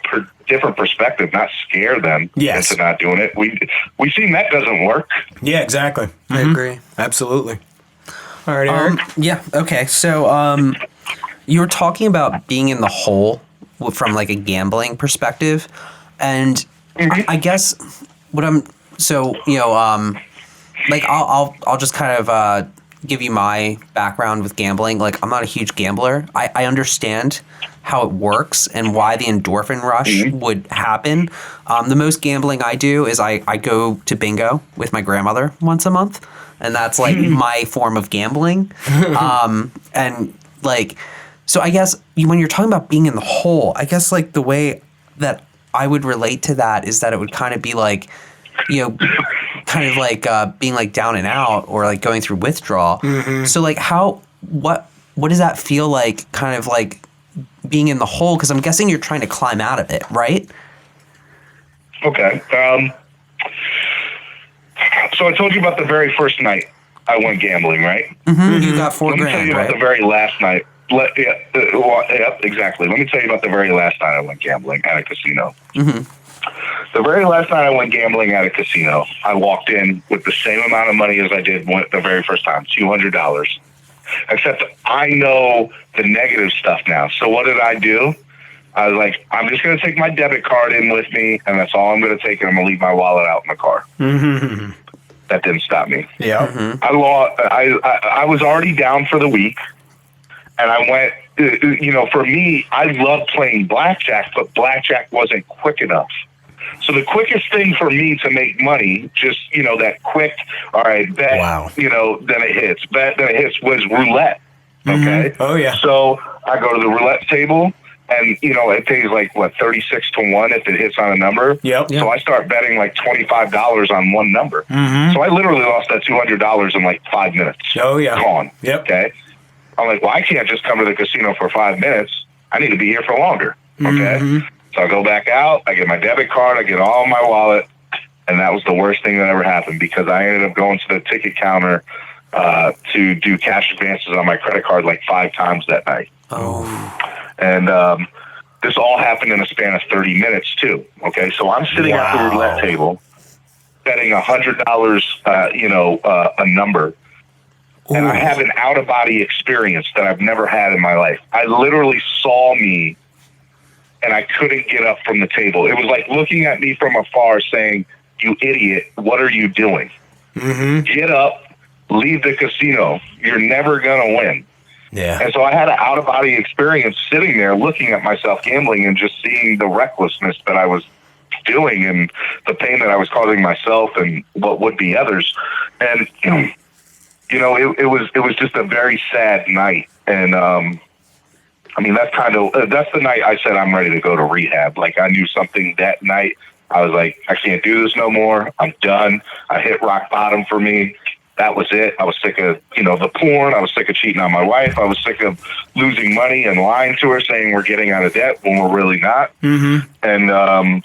different perspective, not scare them into not doing it. We've seen that doesn't work. Yeah, exactly. I agree. Absolutely. All right, Eric. Yeah. Okay. So you were talking about being in the hole from like a gambling perspective, and I guess what I'm like I'll just kind of give you my background with gambling. Like I'm not a huge gambler. I understand how it works and why the endorphin rush would happen. The most gambling I do is I go to bingo with my grandmother once a month, and that's like my form of gambling. And like, so I guess when you're talking about being in the hole, I guess like the way that I would relate to that is that it would kind of be like, kind of like being like down and out or like going through withdrawal. So like what does that feel like, kind of like being in the hole? Because I'm guessing you're trying to climb out of it, right? Okay. So I told you about the very first night I went gambling, right? You got $4,000, Let me tell you about the very last night. Exactly. Let me tell you about the very last night I went gambling at a casino. The very last night I went gambling at a casino, I walked in with the same amount of money as I did the very first time, $200. Except I know the negative stuff now. So what did I do? I was like, I'm just going to take my debit card in with me, and that's all I'm going to take, and I'm going to leave my wallet out in the car. That didn't stop me. Yeah. I was already down for the week, and I went, for me, I love playing blackjack, but blackjack wasn't quick enough. So the quickest thing for me to make money, just, that quick, all right, bet, then it hits, bet, then it hits, was roulette. Okay? Oh, yeah. So I go to the roulette table, and, it pays like, 36 to 1 if it hits on a number. Yep. So I start betting like $25 on one number. So I literally lost that $200 in like 5 minutes. Oh, yeah. Gone. Yep. Okay? I'm like, well, I can't just come to the casino for 5 minutes. I need to be here for longer. Okay? So I go back out, I get my debit card, I get all my wallet, and that was the worst thing that ever happened because I ended up going to the ticket counter to do cash advances on my credit card like 5 times that night. Oh. And this all happened in a span of 30 minutes too. Okay, so I'm sitting at the roulette table, betting $100, a number. And I have an out-of-body experience that I've never had in my life. I literally saw me, and I couldn't get up from the table. It was like looking at me from afar saying, you idiot, what are you doing? Get up, leave the casino. You're never going to win. Yeah. And so I had an out-of-body experience sitting there looking at myself gambling and just seeing the recklessness that I was doing and the pain that I was causing myself and what would be others. And, it was just a very sad night. And, I mean, that's the night I said I'm ready to go to rehab. Like, I knew something that night. I was like, I can't do this no more. I'm done. I hit rock bottom for me. That was it. I was sick of, the porn. I was sick of cheating on my wife. I was sick of losing money and lying to her, saying we're getting out of debt when we're really not. Mm-hmm. And,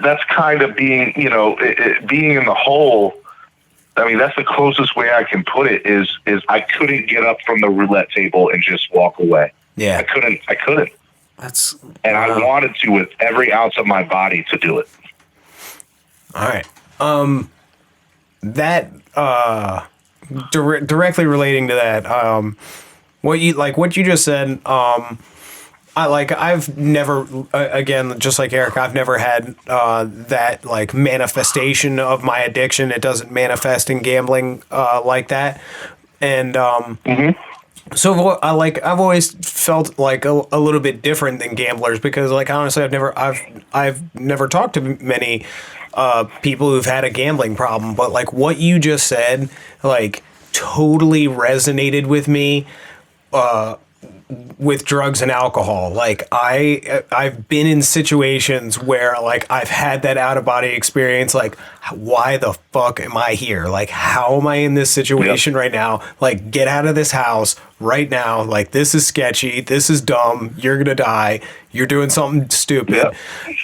that's kind of being, being in the hole. I mean, that's the closest way I can put it is I couldn't get up from the roulette table and just walk away. Yeah. I couldn't. And I wanted to with every ounce of my body to do it. All right. That directly relating to that, what you just said, I've never, again, just like Eric, I've never had that like manifestation of my addiction. It doesn't manifest in gambling like that. And so I've always felt like a little bit different than gamblers because like honestly I've never talked to many people who've had a gambling problem, but like what you just said like totally resonated with me with drugs and alcohol. Like I've been in situations where like I've had that out of body experience. Like, why the fuck am I here? Like, how am I in this situation right now? Like, get out of this house right now. Like, this is sketchy. This is dumb. You're going to die. You're doing something stupid. Yep.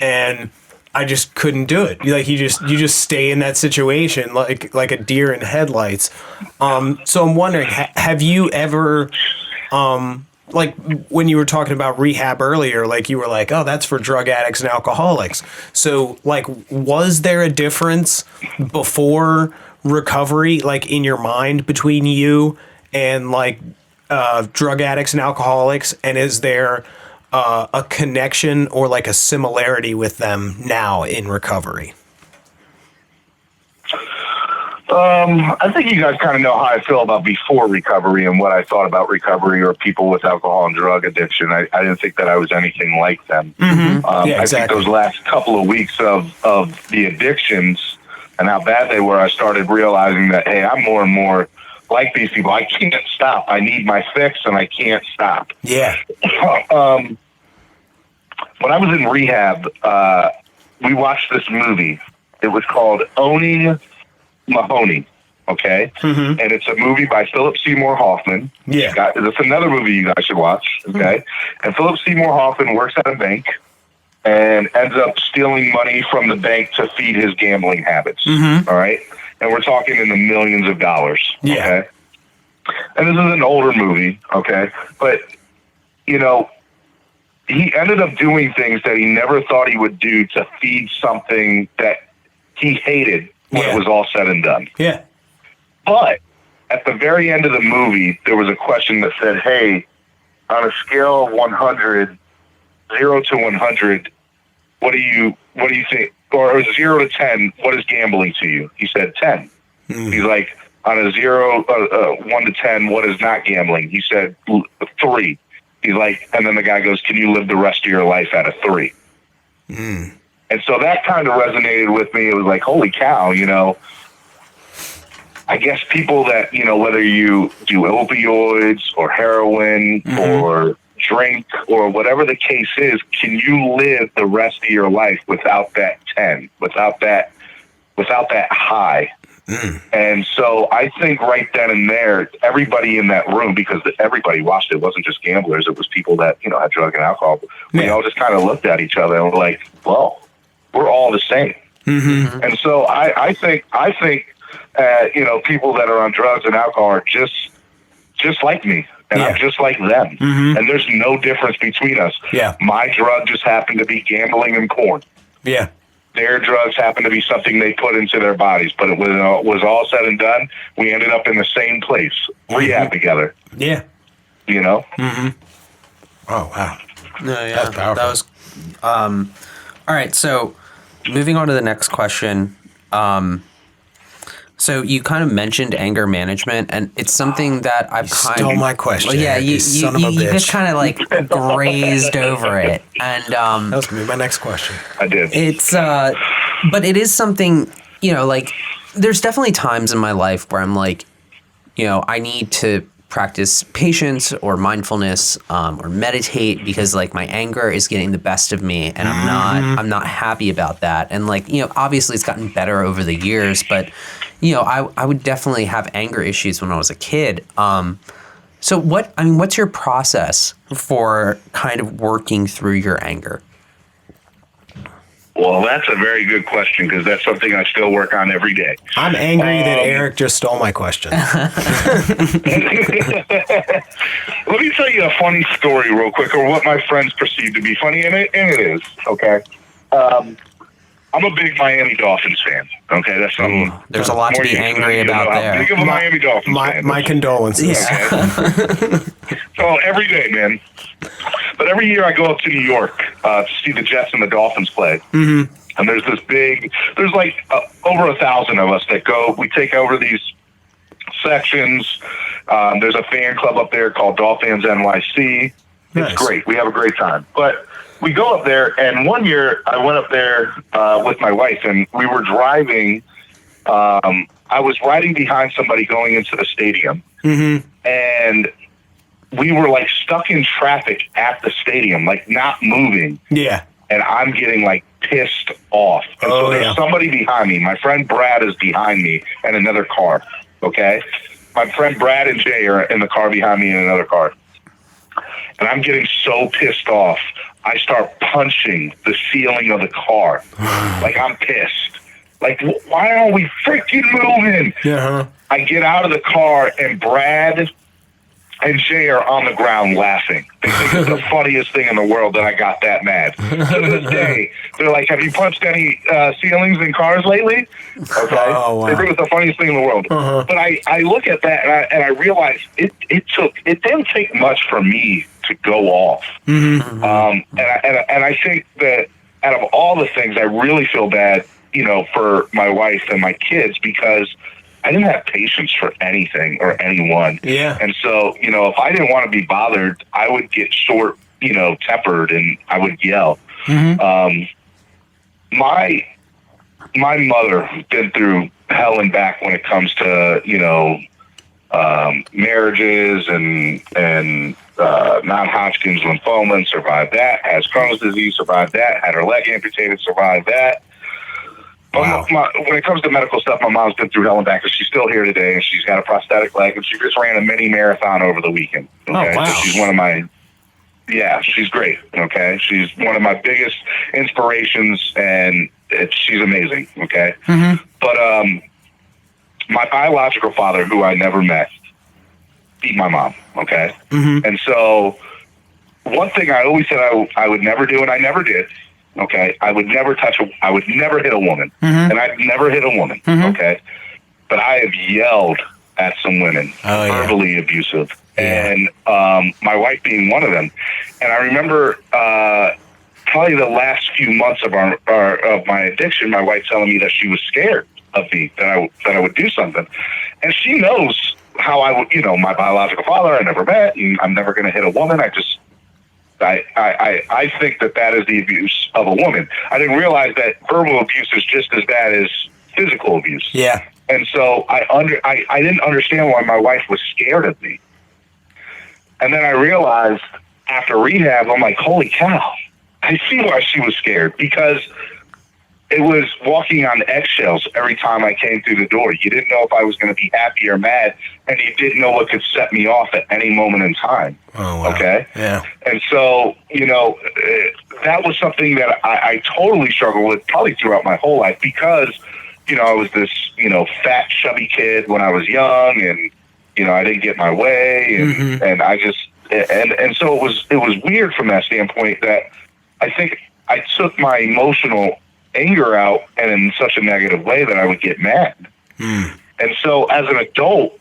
And I just couldn't do it. Like, you just stay in that situation like a deer in headlights. So I'm wondering, have you ever, like when you were talking about rehab earlier, like you were like, oh, that's for drug addicts and alcoholics. So like, was there a difference before recovery, like in your mind between you and like drug addicts and alcoholics? And is there a connection or like a similarity with them now in recovery? I think you guys kind of know how I feel about before recovery and what I thought about recovery or people with alcohol and drug addiction. I didn't think that I was anything like them. Mm-hmm. I think those last couple of weeks of the addictions and how bad they were, I started realizing that, hey, I'm more and more like these people. I can't stop. I need my fix and I can't stop. Yeah. When I was in rehab, we watched this movie. It was called Owning Mahoney, okay? Mm-hmm. And it's a movie by Philip Seymour Hoffman. Yeah. It's another movie you guys should watch, okay? Mm-hmm. And Philip Seymour Hoffman works at a bank and ends up stealing money from the bank to feed his gambling habits, all right? And we're talking in the millions of dollars, okay? And this is an older movie, okay? But, he ended up doing things that he never thought he would do to feed something that he hated when it was all said and done. Yeah. But at the very end of the movie, there was a question that said, hey, on a scale of 100, 0 to 100, what do you think? Or 0 to 10, what is gambling to you? He said 10. Mm. He's like, on a 1 to 10, what is not gambling? He said 3. He's like, and then the guy goes, can you live the rest of your life at a 3? Mm. And so that kind of resonated with me. It was like, holy cow, I guess people that, whether you do opioids or heroin or drink or whatever the case is, can you live the rest of your life without that 10, without that high? Mm. And so I think right then and there, everybody in that room, because everybody watched it, wasn't just gamblers, it was people that, had drug and alcohol. We all just kind of looked at each other and were like, well, we're all the same. Mm-hmm. And so I think people that are on drugs and alcohol are just like me. And I'm just like them. Mm-hmm. And there's no difference between us. Yeah. My drug just happened to be gambling and porn. Yeah. Their drugs happened to be something they put into their bodies. But when it was all said and done, we ended up in the same place, rehab together. Yeah. Mm-hmm. Oh, wow. No, yeah. That's powerful. That was... all right, so moving on to the next question. So you kind of mentioned anger management, and it's something that I've stole my question. Well, yeah, you son of a bitch. just kind of like grazed over it, and that was gonna be my next question. I did. It's but it is something, like there's definitely times in my life where I'm like, I need to practice patience or mindfulness or meditate because like my anger is getting the best of me and I'm not happy about that. And like, you know, obviously it's gotten better over the years, but you know, I would definitely have anger issues when I was a kid. So what's your process for kind of working through your anger? Well, that's a very good question because that's something I still work on every day. I'm angry that Eric just stole my question. Let me tell you a funny story real quick, or what my friends perceive to be funny, and it is, okay? I'm a big Miami Dolphins fan, okay? That's something. There's a lot to be angry about there. Big of a Miami Dolphins fan. My condolences. Okay? So every day, man. But every year I go up to New York to see the Jets and the Dolphins play. Mm-hmm. And there's there's like over 1,000 of us that go. We take over these sections. There's a fan club up there called Dolphins NYC. Nice. It's great. We have a great time. But we go up there, and one year I went up there with my wife, and we were driving. I was riding behind somebody going into the stadium, and we were like stuck in traffic at the stadium, like not moving. Yeah. And I'm getting like pissed off. And so there's somebody behind me. My friend Brad is behind me in another car. Okay. My friend Brad and Jay are in the car behind me in another car. And I'm getting so pissed off. I start punching the ceiling of the car. Like I'm pissed. Like, why aren't we freaking moving? Yeah. I get out of the car and Brad and Jay are on the ground laughing. They think it's the funniest thing in the world that I got that mad. To this day, they're like, have you punched any ceilings in cars lately? Okay. Oh, wow. They think it's the funniest thing in the world. But I look at that and I realize it didn't take much for me to go off. And I think that out of all the things, I really feel bad, you know, for my wife and my kids because I didn't have patience for anything or anyone. Yeah. And so, you know, if I didn't want to be bothered, I would get short, you know, tempered and I would yell. My mother has been through hell and back when it comes to, you know, marriages and non-Hodgkin's lymphoma and survived that, has Crohn's disease, survived that, had her leg amputated, survived that. Wow. When it comes to medical stuff, my mom's been through hell and back, because she's still here today, and she's got a prosthetic leg, and she just ran a mini marathon over the weekend. Okay? Oh, wow. So she's one of my, she's great. Okay, she's one of my biggest inspirations, and she's amazing. Okay, but my biological father, who I never met, beat my mom. Okay, and so one thing I always said I would never do, and I never did. Okay, I would never I would never hit a woman, and I've never hit a woman. Okay, but I have yelled at some women, verbally abusive, and my wife being one of them. And I remember probably the last few months of of my addiction, my wife telling me that she was scared of me, that I would do something, and she knows how I would. You know, my biological father I never met, and I'm never going to hit a woman. I think that is the abuse of a woman. I didn't realize that verbal abuse is just as bad as physical abuse. Yeah. And so I didn't understand why my wife was scared of me. And then I realized after rehab, I'm like, holy cow, I see why she was scared, because it was walking on eggshells every time I came through the door. You didn't know if I was going to be happy or mad, and you didn't know what could set me off at any moment in time. Oh, wow. Okay? Yeah. And so, you know, that was something that I totally struggled with probably throughout my whole life, because, you know, I was this, you know, fat, chubby kid when I was young, and, you know, I didn't get my way, and, and I just, and so it was weird from that standpoint that I think I took my emotional anger out and in such a negative way that I would get mad. And so as an adult,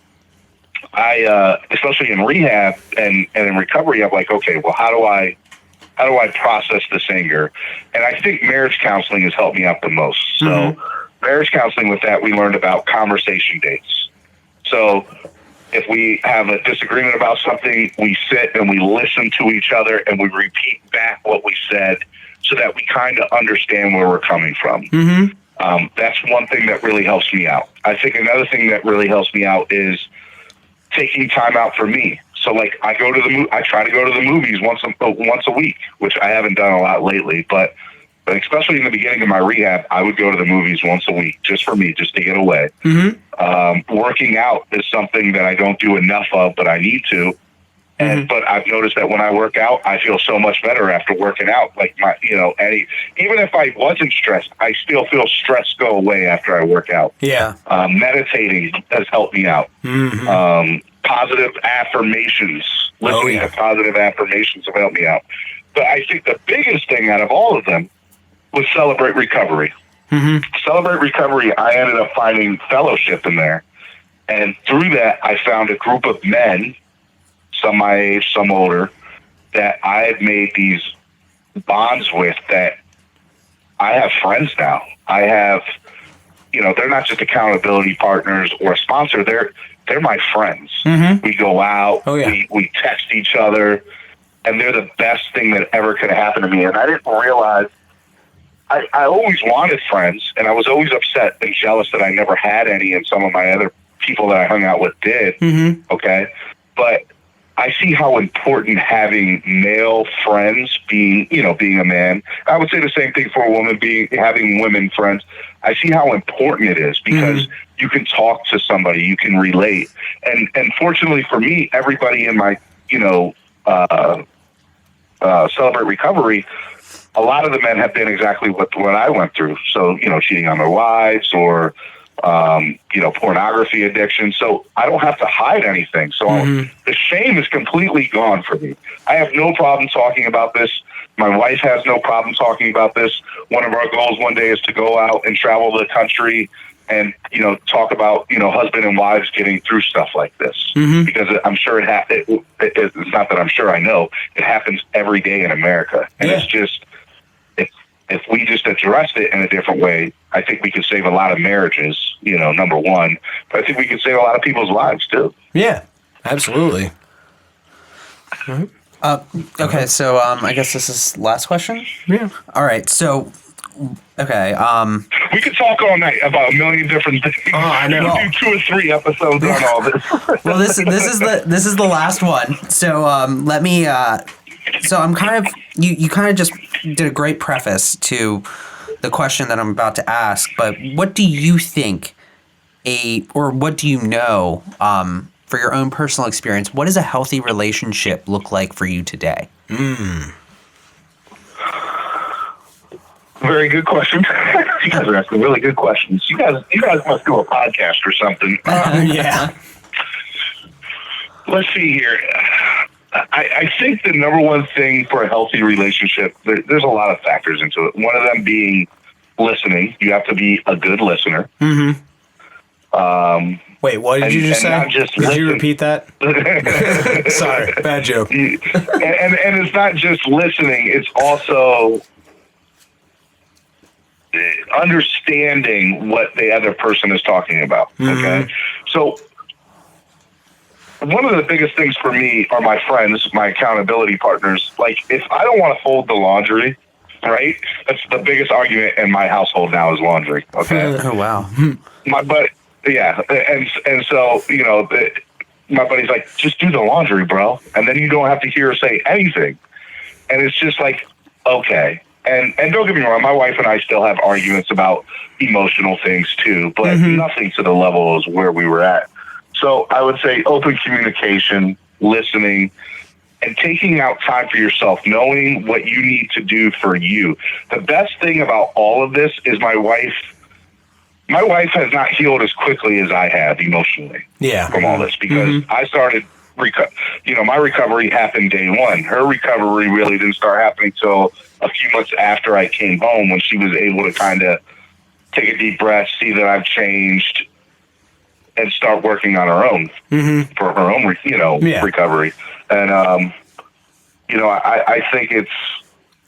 I especially in rehab and in recovery, I'm like, okay, well, how do I process this anger? And I think marriage counseling has helped me out the most. So marriage counseling, with that, we learned about conversation dates. So if we have a disagreement about something, we sit and we listen to each other and we repeat back what we said, so that we kind of understand where we're coming from. That's one thing that really helps me out. I think another thing that really helps me out is taking time out for me. So like I try to go to the movies once a week, which I haven't done a lot lately, but especially in the beginning of my rehab, I would go to the movies once a week just for me, just to get away. Working out is something that I don't do enough of, but I need to. But I've noticed that when I work out, I feel so much better after working out. Like even if I wasn't stressed, I still feel stress go away after I work out. Yeah. Meditating has helped me out. Positive affirmations, listening to positive affirmations have helped me out. But I think the biggest thing out of all of them was Celebrate Recovery. Celebrate Recovery, I ended up finding fellowship in there. And through that, I found a group of men, some my age, some older, that I had made these bonds with, that I have friends now. I have, they're not just accountability partners or a sponsor. They're my friends. We go out, we text each other, and they're the best thing that ever could have happened to me. And I didn't realize, I always wanted friends, and I was always upset and jealous that I never had any, and some of my other people that I hung out with did. Okay. But I see how important having male friends, being a man. I would say the same thing for a woman, having women friends. I see how important it is, because you can talk to somebody, you can relate. And fortunately for me, everybody in my, Celebrate Recovery, a lot of the men have been exactly what I went through. So, cheating on their wives or, pornography addiction. So I don't have to hide anything. So the shame is completely gone for me. I have no problem talking about this. My wife has no problem talking about this. One of our goals one day is to go out and travel the country and, talk about, husband and wives getting through stuff like this. Because I'm sure it's not that I'm sure, I know it happens every day in America. And it's just, if we just addressed it in a different way, I think we could save a lot of marriages, number one. But I think we could save a lot of people's lives, too. Yeah, absolutely. Okay, so I guess this is last question? Yeah. All right, so, okay. We could talk all night about a million different things. Oh, I know. We could do 2 or 3 episodes on all this. Well, this is the last one. So let me. So I'm kind of you kind of just did a great preface to the question that I'm about to ask. But what do you think what do you know for your own personal experience? What does a healthy relationship look like for you today? Very good question. You guys are asking really good questions. You guys must do a podcast or something. Yeah. Let's see here. I think the number one thing for a healthy relationship, there's a lot of factors into it. One of them being listening. You have to be a good listener. Wait, what did you just say? Did you repeat that? Sorry, bad joke. And it's not just listening. It's also understanding what the other person is talking about. Okay. So one of the biggest things for me are my friends, my accountability partners. Like, if I don't want to fold the laundry, right? That's the biggest argument in my household now is laundry. Okay. Oh, wow. My buddy, yeah. And so, my buddy's like, just do the laundry, bro. And then you don't have to hear or say anything. And it's just like, okay. And don't get me wrong, my wife and I still have arguments about emotional things too, but nothing to the level as where we were at. So I would say open communication, listening, and taking out time for yourself, knowing what you need to do for you. The best thing about all of this is my wife has not healed as quickly as I have emotionally from all this, because I started, my recovery happened day one. Her recovery really didn't start happening till a few months after I came home, when she was able to kind of take a deep breath, see that I've changed, and start working on her own for her own, recovery. And, I think it's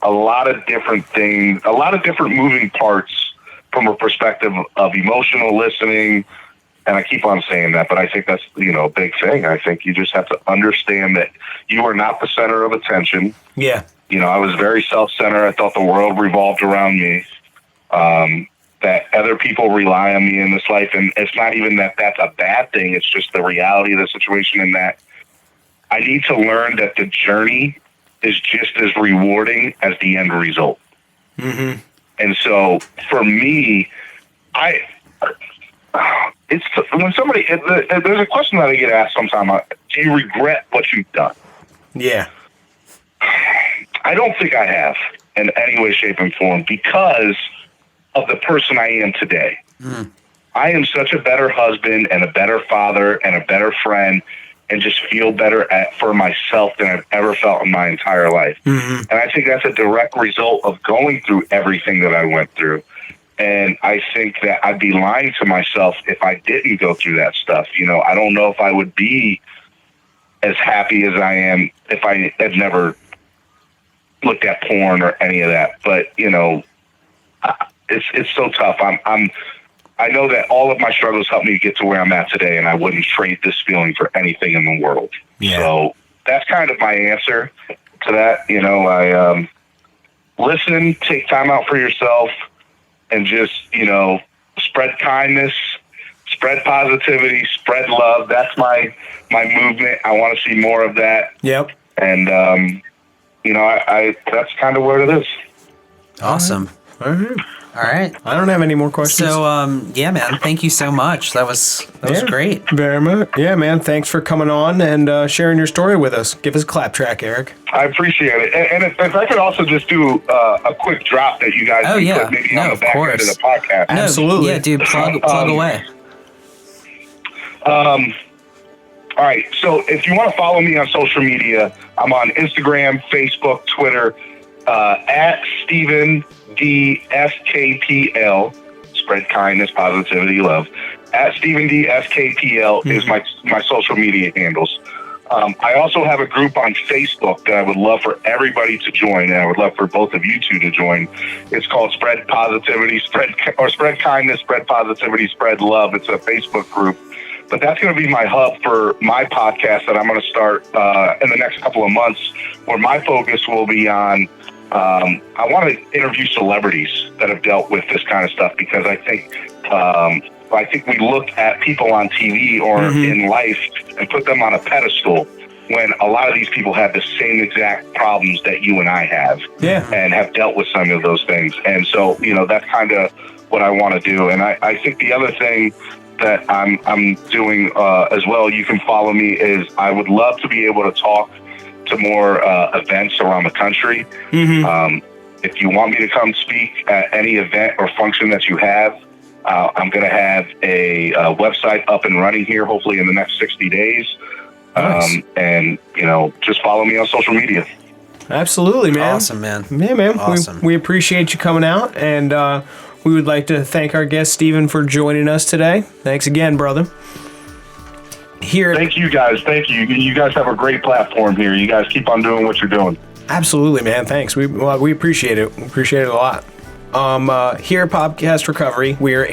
a lot of different things, a lot of different moving parts from a perspective of emotional listening. And I keep on saying that, but I think that's, a big thing. I think you just have to understand that you are not the center of attention. Yeah. I was very self-centered. I thought the world revolved around me. that other people rely on me in this life. And it's not even that that's a bad thing. It's just the reality of the situation, and that I need to learn that the journey is just as rewarding as the end result. Mm-hmm. And so for me, it's when somebody, there's a question that I get asked sometimes, do you regret what you've done? Yeah. I don't think I have in any way, shape, and form because of the person I am today. Mm. I am such a better husband and a better father and a better friend, and just feel better for myself than I've ever felt in my entire life. Mm-hmm. And I think that's a direct result of going through everything that I went through. And I think that I'd be lying to myself if I didn't go through that stuff. You know, I don't know if I would be as happy as I am if I had never looked at porn or any of that. But, you know, it's so tough. I know that all of my struggles helped me get to where I'm at today, and I wouldn't trade this feeling for anything in the world. Yeah. So that's kind of my answer to that. You know, I listen, take time out for yourself, and just, you know, spread kindness, spread positivity, spread love. That's my movement. I want to see more of that. Yep. And, you know, I that's kind of where it is. Awesome. All right. All right. I don't have any more questions. So, yeah, man, thank you so much. That was great. Very much. Yeah, man. Thanks for coming on and sharing your story with us. Give us a clap track, Eric. I appreciate it. And if I could also just do a quick drop that you guys can put maybe on the back end of the podcast. No, absolutely. Yeah, dude, plug away. All right. So if you want to follow me on social media, I'm on Instagram, Facebook, Twitter, at Stephen D SKPL, spread kindness, positivity, love. At Stephen D SKPL is my social media handles. I also have a group on Facebook that I would love for everybody to join, and I would love for both of you two to join. It's called Spread Positivity, Spread Kindness, Spread Positivity, Spread Love. It's a Facebook group. But that's going to be my hub for my podcast that I'm going to start in the next couple of months, where my focus will be on I want to interview celebrities that have dealt with this kind of stuff, because I think we look at people on TV or in life and put them on a pedestal, when a lot of these people have the same exact problems that you and I have, and have dealt with some of those things. And so, you know, that's kind of what I want to do. And I think the other thing that I'm doing as well, you can follow me, is I would love to be able to talk to more events around the country. If you want me to come speak at any event or function that you have, I'm going to have a website up and running here, hopefully in the next 60 days. Nice. And, you know, just follow me on social media. Absolutely, man. Awesome, man. Yeah, man. Awesome. We appreciate you coming out, and we would like to thank our guest, Stephen, for joining us today. Thanks again, brother. Thank you, guys. Thank you. You guys have a great platform here. You guys keep on doing what you're doing. Absolutely, man. Thanks. We appreciate it. We appreciate it a lot. Here at Podcast Recovery, we are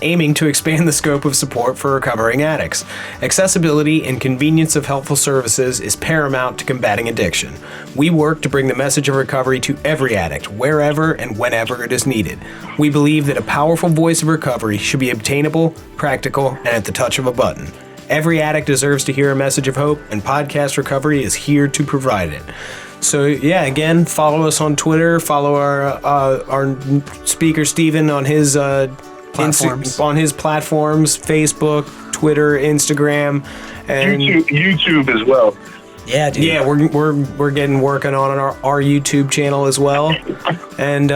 aiming to expand the scope of support for recovering addicts. Accessibility and convenience of helpful services is paramount to combating addiction. We work to bring the message of recovery to every addict, wherever and whenever it is needed. We believe that a powerful voice of recovery should be obtainable, practical, and at the touch of a button. Every addict deserves to hear a message of hope, and Podcast Recovery is here to provide it. So yeah, again, follow us on Twitter. Follow our speaker Stephen on his platforms. On his platforms: Facebook, Twitter, Instagram, and YouTube as well. Yeah, dude. Yeah, we're getting working on our YouTube channel as well. And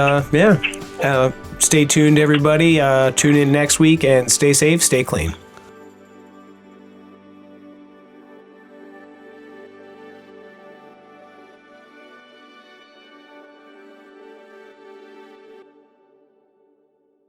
stay tuned, everybody. Tune in next week and stay safe, stay clean.